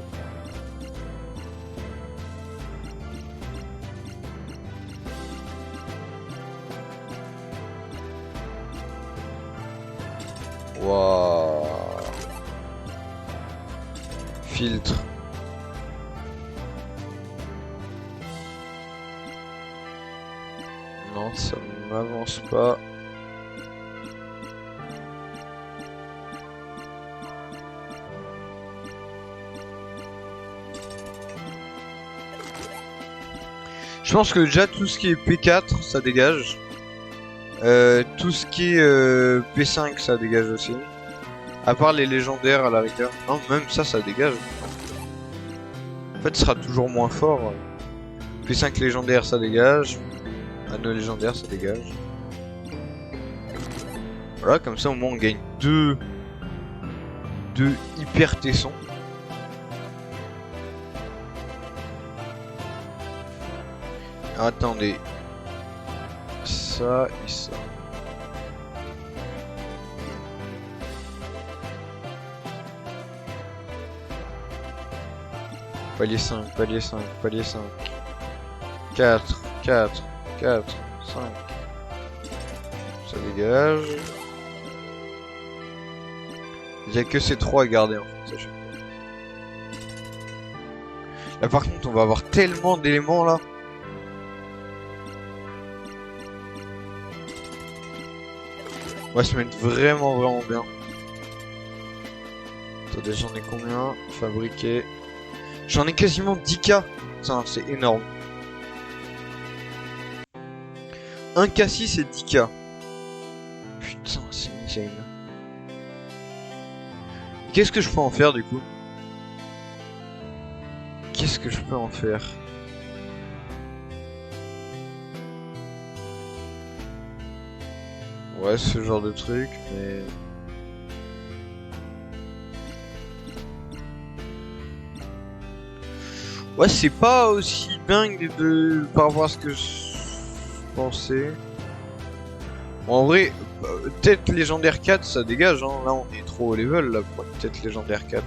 Waouh. Filtre. Non, ça n'avance pas. Je pense que déjà tout ce qui est P4 ça dégage. Tout ce qui est P5 ça dégage aussi. À part les légendaires à la rigueur. Non, même ça dégage. En fait, ce sera toujours moins fort. Plus 5 légendaires, ça dégage. Anneau légendaire, ça dégage. Voilà, comme ça au moins on gagne deux hyper tessons. Attendez. Ça et ça. Palier 5, palier 5, palier 5. 4, 4, 4, 5. Ça dégage. Il n'y a que ces 3 à garder en fait, sachez. Là par contre on va avoir tellement d'éléments là. On va se mettre vraiment bien. Attendez, j'en ai combien? Fabriqué. J'en ai quasiment 10K. Putain, c'est énorme. 1K6 et 10K. Putain, c'est insane. Qu'est-ce que je peux en faire du coup? Qu'est-ce que je peux en faire? Ouais, ce genre de truc, mais... Ouais, c'est pas aussi dingue par rapport à ce que je pensais. Bon, en vrai, tête légendaire 4, ça dégage, hein. Là, on est trop haut level, là, pour une tête légendaire 4.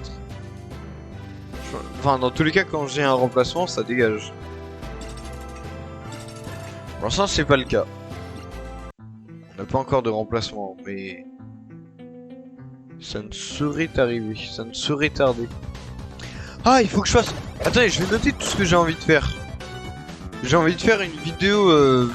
Enfin, dans tous les cas, quand j'ai un remplacement, ça dégage. Pour l'instant, c'est pas le cas. On n'a pas encore de remplacement, mais... ça ne saurait arriver, ça ne saurait tarder. Ah, il faut que je fasse... Attendez, je vais noter tout ce que j'ai envie de faire. J'ai envie de faire une vidéo...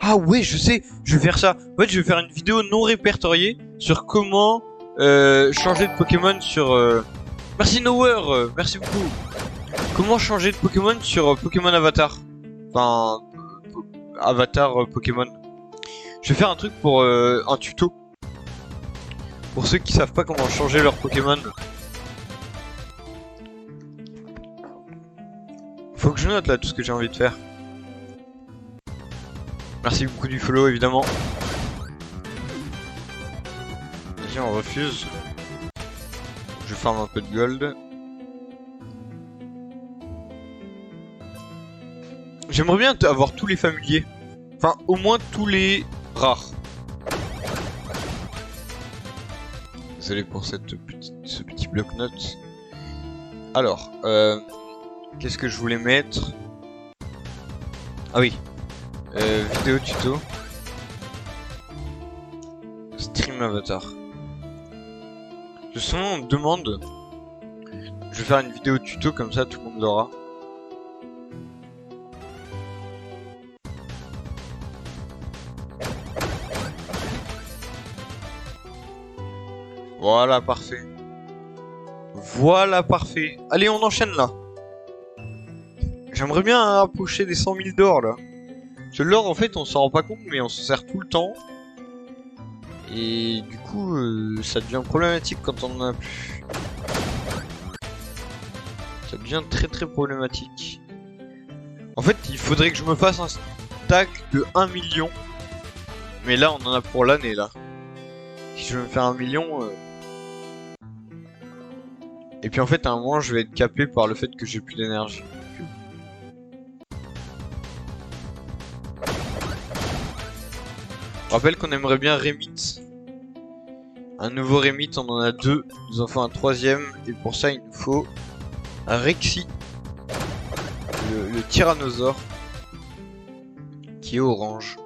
Ah ouais, je sais, je vais faire ça. En fait, je vais faire une vidéo non répertoriée sur comment changer de Pokémon sur... Merci Nower, merci beaucoup. Comment changer de Pokémon sur Pokémon Avatar. Enfin... Avatar Pokémon. Je vais faire un truc pour un tuto. Pour ceux qui savent pas comment changer leur Pokémon. Faut que je note là tout ce que j'ai envie de faire. Merci beaucoup du follow évidemment. Vas-y, on refuse. Je farm un peu de gold. J'aimerais bien avoir tous les familiers. Enfin, au moins tous les rares. Désolé pour ce petit bloc-notes. Alors, qu'est-ce que je voulais mettre? Ah oui. Vidéo tuto. Stream avatar. Souvent on me demande. Je vais faire une vidéo tuto comme ça tout le monde l'aura. Voilà, parfait. Voilà, parfait. Allez, on enchaîne là. J'aimerais bien approcher des 100 000 d'or là. Parce que l'or en fait on s'en rend pas compte mais on s'en sert tout le temps. Et du coup ça devient problématique quand on en a plus. Ça devient très problématique. En fait il faudrait que je me fasse un stack de 1 million. Mais là on en a pour l'année là. Si je veux me faire 1 million... Et puis en fait à un moment je vais être capé par le fait que j'ai plus d'énergie. Je rappelle qu'on aimerait bien Remit. Un nouveau Remit, on en a 2. Nous en faut un 3ème. Et pour ça il nous faut un Rexy. Le tyrannosaure. Qui est orange.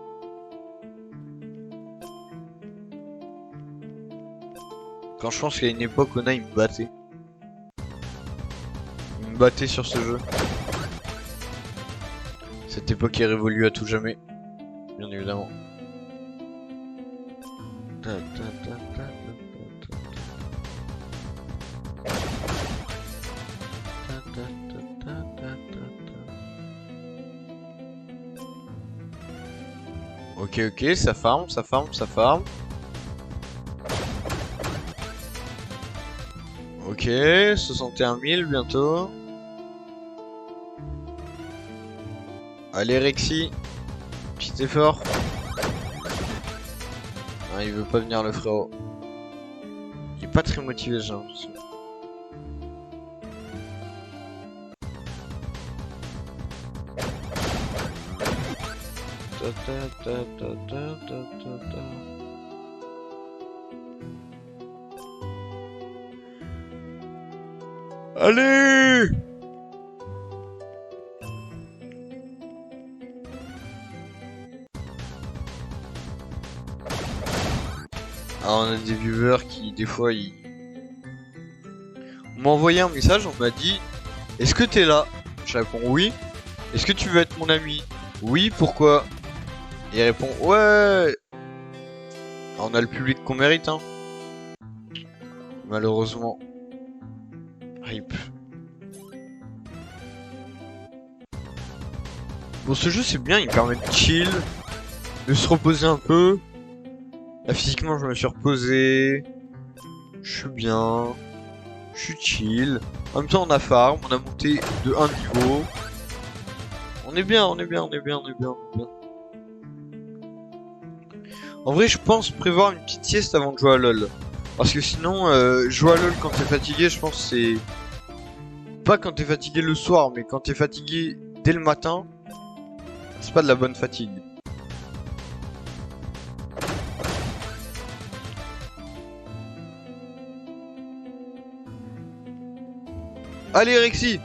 Quand je pense qu'il y a une époque où il me battait. Il me battait sur ce jeu. Cette époque est révolue à tout jamais. Bien évidemment. Ok, ça farm. Ok, 61 000 bientôt. Allez Rexy, petit effort. Ah, il veut pas venir le frérot. Il est pas très motivé j'ai l'impression. Allez! Alors on a des viewers qui des fois ils m'ont envoyé un message, on m'a dit est-ce que t'es là? Je réponds oui. Est-ce que tu veux être mon ami? Oui, pourquoi? Et il répond ouais. Alors, on a le public qu'on mérite hein. Malheureusement. RIP. Bon ce jeu c'est bien, il permet de chill, de se reposer un peu. Là physiquement je me suis reposé. Je suis bien. Je suis chill. En même temps on a farm, on a monté de 1 niveau. On est bien, on est bien, on est bien, on est bien, on est bien. En vrai je pense prévoir une petite sieste avant de jouer à LoL. Parce que sinon jouer à LoL quand t'es fatigué je pense que c'est... Pas quand t'es fatigué le soir mais quand t'es fatigué dès le matin. C'est pas de la bonne fatigue. Allez Rexy!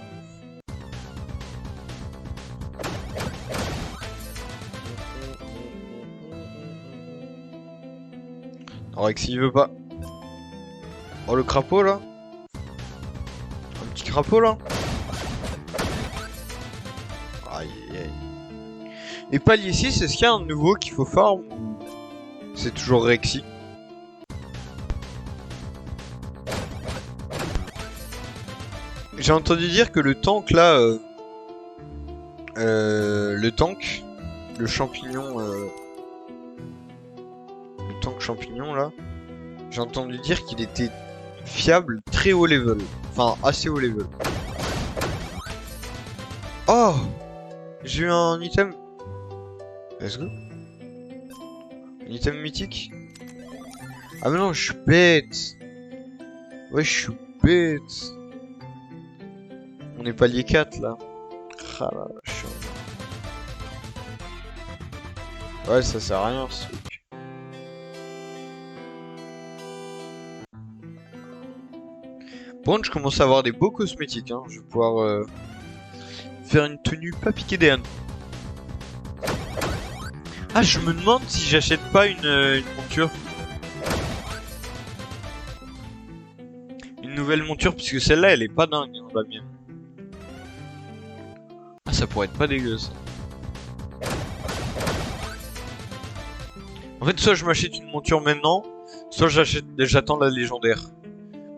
Non Rexy il veut pas. Oh le crapaud là. Un petit crapaud là. Aïe aïe aïe. Et palier 6, est-ce qu'il y a un nouveau qu'il faut farm ou c'est toujours Rexy? J'ai entendu dire que le tank là, le tank, le champignon, le tank champignon là, j'ai entendu dire qu'il était fiable très haut level, enfin assez haut level. Oh, j'ai eu un item. Let's go. Un item mythique. Ah mais non, je suis bête. Ouais, je suis bête. On est palier 4 là. Ah là, je suis... Ouais, ça sert à rien ce truc. Bon, je commence à avoir des beaux cosmétiques. Hein. Je vais pouvoir faire une tenue pas piquée des hannes. Ah, je me demande si j'achète pas une monture. Une nouvelle monture, puisque celle-là, elle est pas dingue, hein, la mienne. Ah, ça pourrait être pas dégueu, ça. En fait, soit je m'achète une monture maintenant, soit j'attends la légendaire.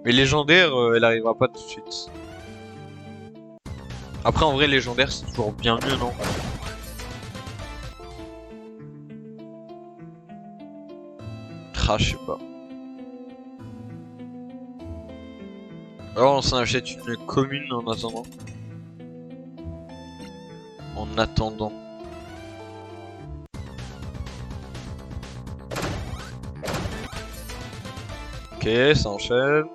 Mais légendaire, elle arrivera pas tout de suite. Après, en vrai, légendaire, c'est toujours bien mieux, non? Ah, je sais pas. Alors, on s'en achète une commune en attendant. En attendant. Ok, ça enchaîne.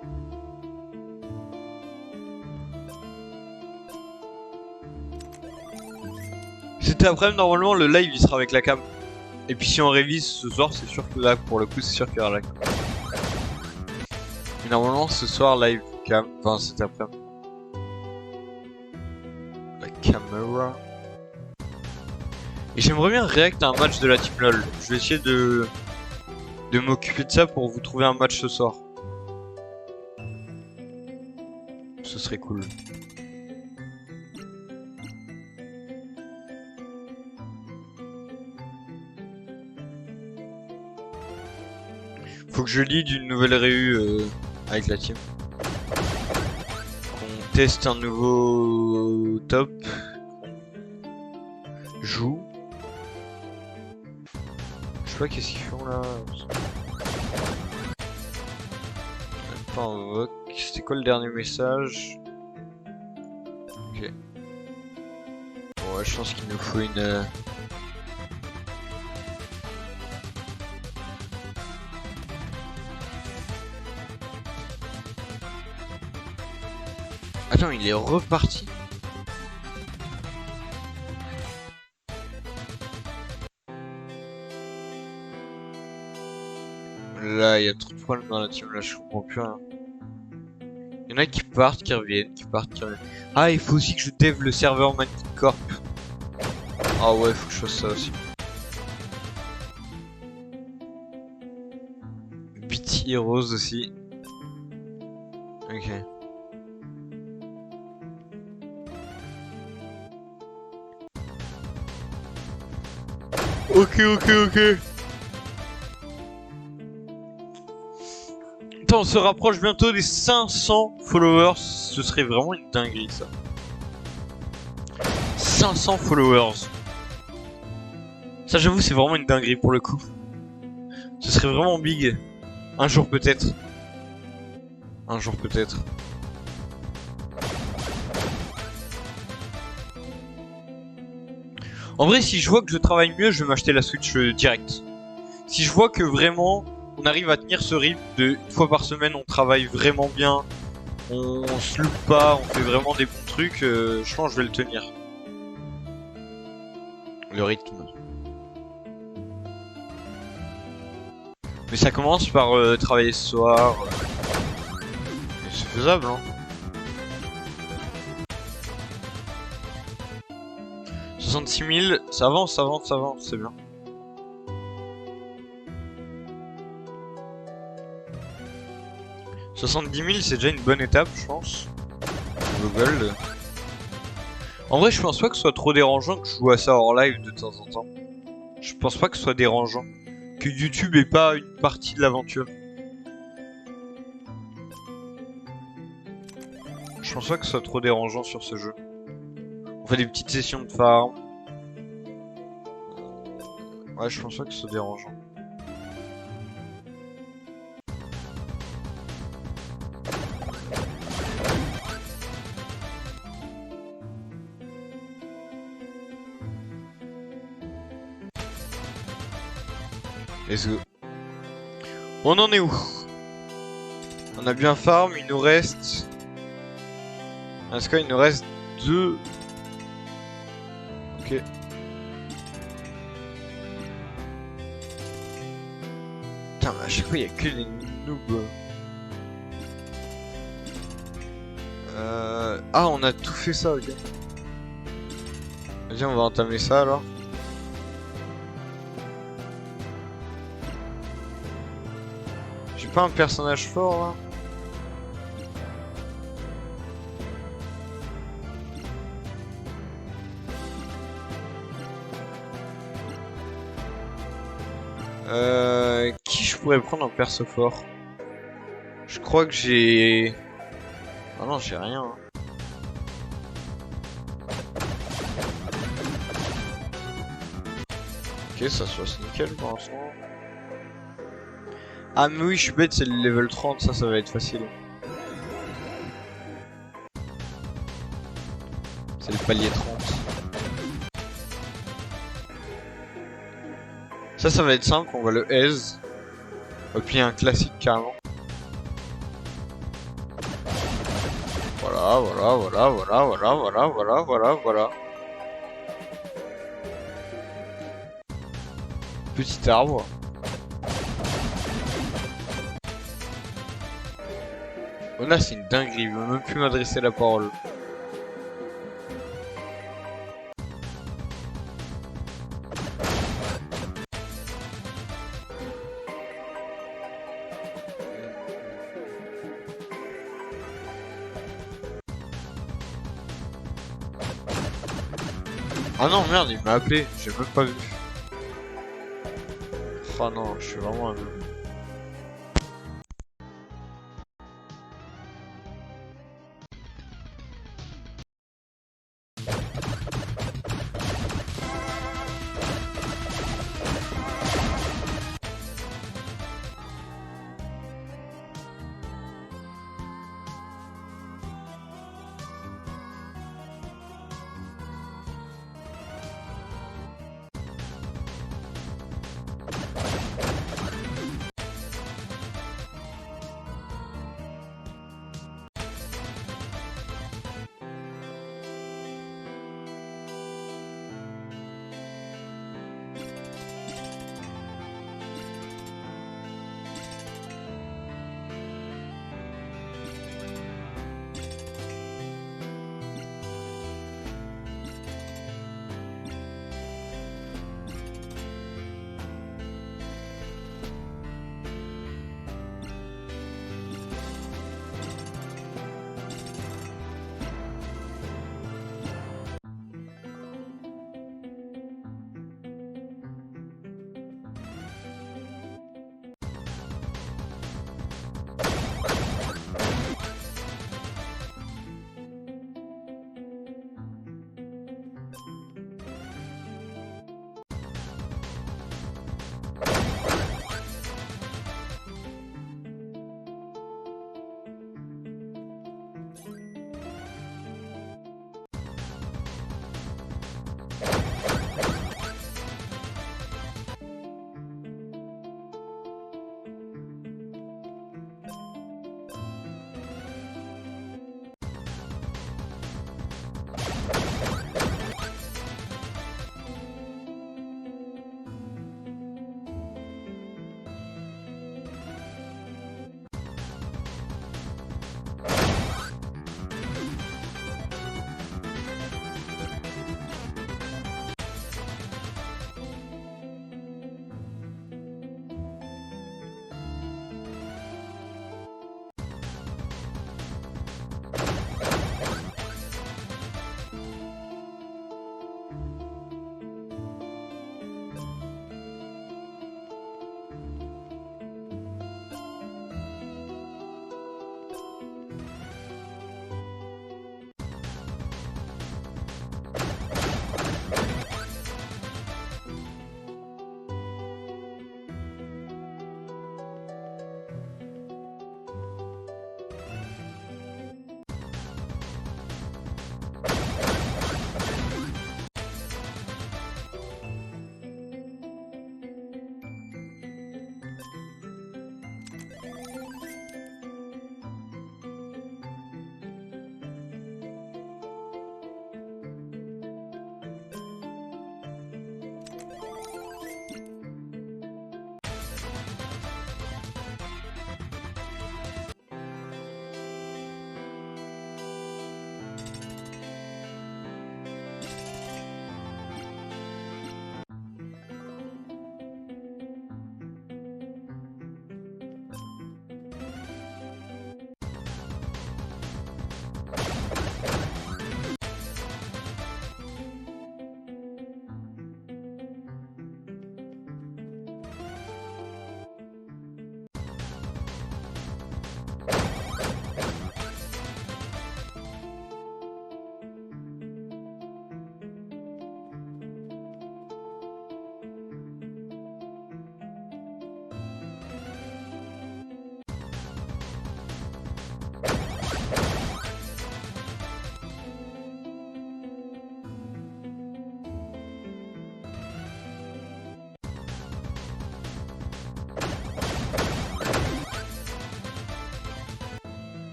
Cet après-midi, normalement, le live il sera avec la cam. Et puis si on révise ce soir, c'est sûr que là, pour le coup, c'est sûr qu'il y aura la cam. Mais normalement, ce soir, live cam. Enfin, cet après-midi. La caméra. Et j'aimerais bien react à un match de la team LoL. Je vais essayer de m'occuper de ça pour vous trouver un match ce soir. Ce serait cool. Faut que je lead une nouvelle réu avec la team. Qu'on teste un nouveau top. Joue. Je sais pas qu'est-ce qu'ils font là. Pas invoque. C'était quoi le dernier message? Ok. Bon, ouais, je pense qu'il nous faut une... Attends, il est reparti? Là, il y a trop de problèmes dans la team, là, je comprends plus rien. Il y en a qui partent, qui reviennent, qui partent, qui reviennent. Ah, il faut aussi que je dev le serveur Magnetic Corp. Ah ouais, faut que je fasse ça aussi. BT Heroes aussi. Ok. Ok. Attends, on se rapproche bientôt des 500 followers. Ce serait vraiment une dinguerie, ça. 500 followers. Ça, j'avoue, c'est vraiment une dinguerie pour le coup. Ce serait vraiment big. Un jour peut-être. Un jour peut-être. En vrai, si je vois que je travaille mieux, je vais m'acheter la Switch direct. Si je vois que vraiment, on arrive à tenir ce rythme de une fois par semaine, on travaille vraiment bien, on se loupe pas, on fait vraiment des bons trucs, je pense que je vais le tenir. Le rythme. Mais ça commence par travailler ce soir. Et c'est faisable, hein. 66 000, ça avance, c'est bien. « 70 000, c'est déjà une bonne étape, je pense. Gold. En vrai, je pense pas que ce soit trop dérangeant que je joue à ça hors live de temps en temps. Je pense pas que ce soit dérangeant. Que YouTube est pas une partie de l'aventure. Je pense pas que ce soit trop dérangeant sur ce jeu. On fait des petites sessions de farm. Ouais, je pense pas que ce soit dérangeant. Let's go. On en est où? On a bien farm, il nous reste... Est-ce qu'il nous reste 2? Ok. Putain, mais à chaque fois il y a que des noobs. Ah, on a tout fait ça, ok. Vas-y, on va entamer ça alors. J'ai pas un personnage fort là. Qui je pourrais prendre en perso fort? Je crois que j'ai... Ah non, j'ai rien. Hein. Ok, ça soit nickel pour l'instant. Ah mais oui, je suis bête, c'est le level 30, ça va être facile. C'est le palier 30. Ça va être simple, on va le aise. Et puis un classique carrément. Voilà. Petit arbre. Oh là c'est une dinguerie, il veut même plus m'adresser la parole. Ah non merde, il m'a appelé, j'ai même pas vu. Oh non, je suis vraiment un noob.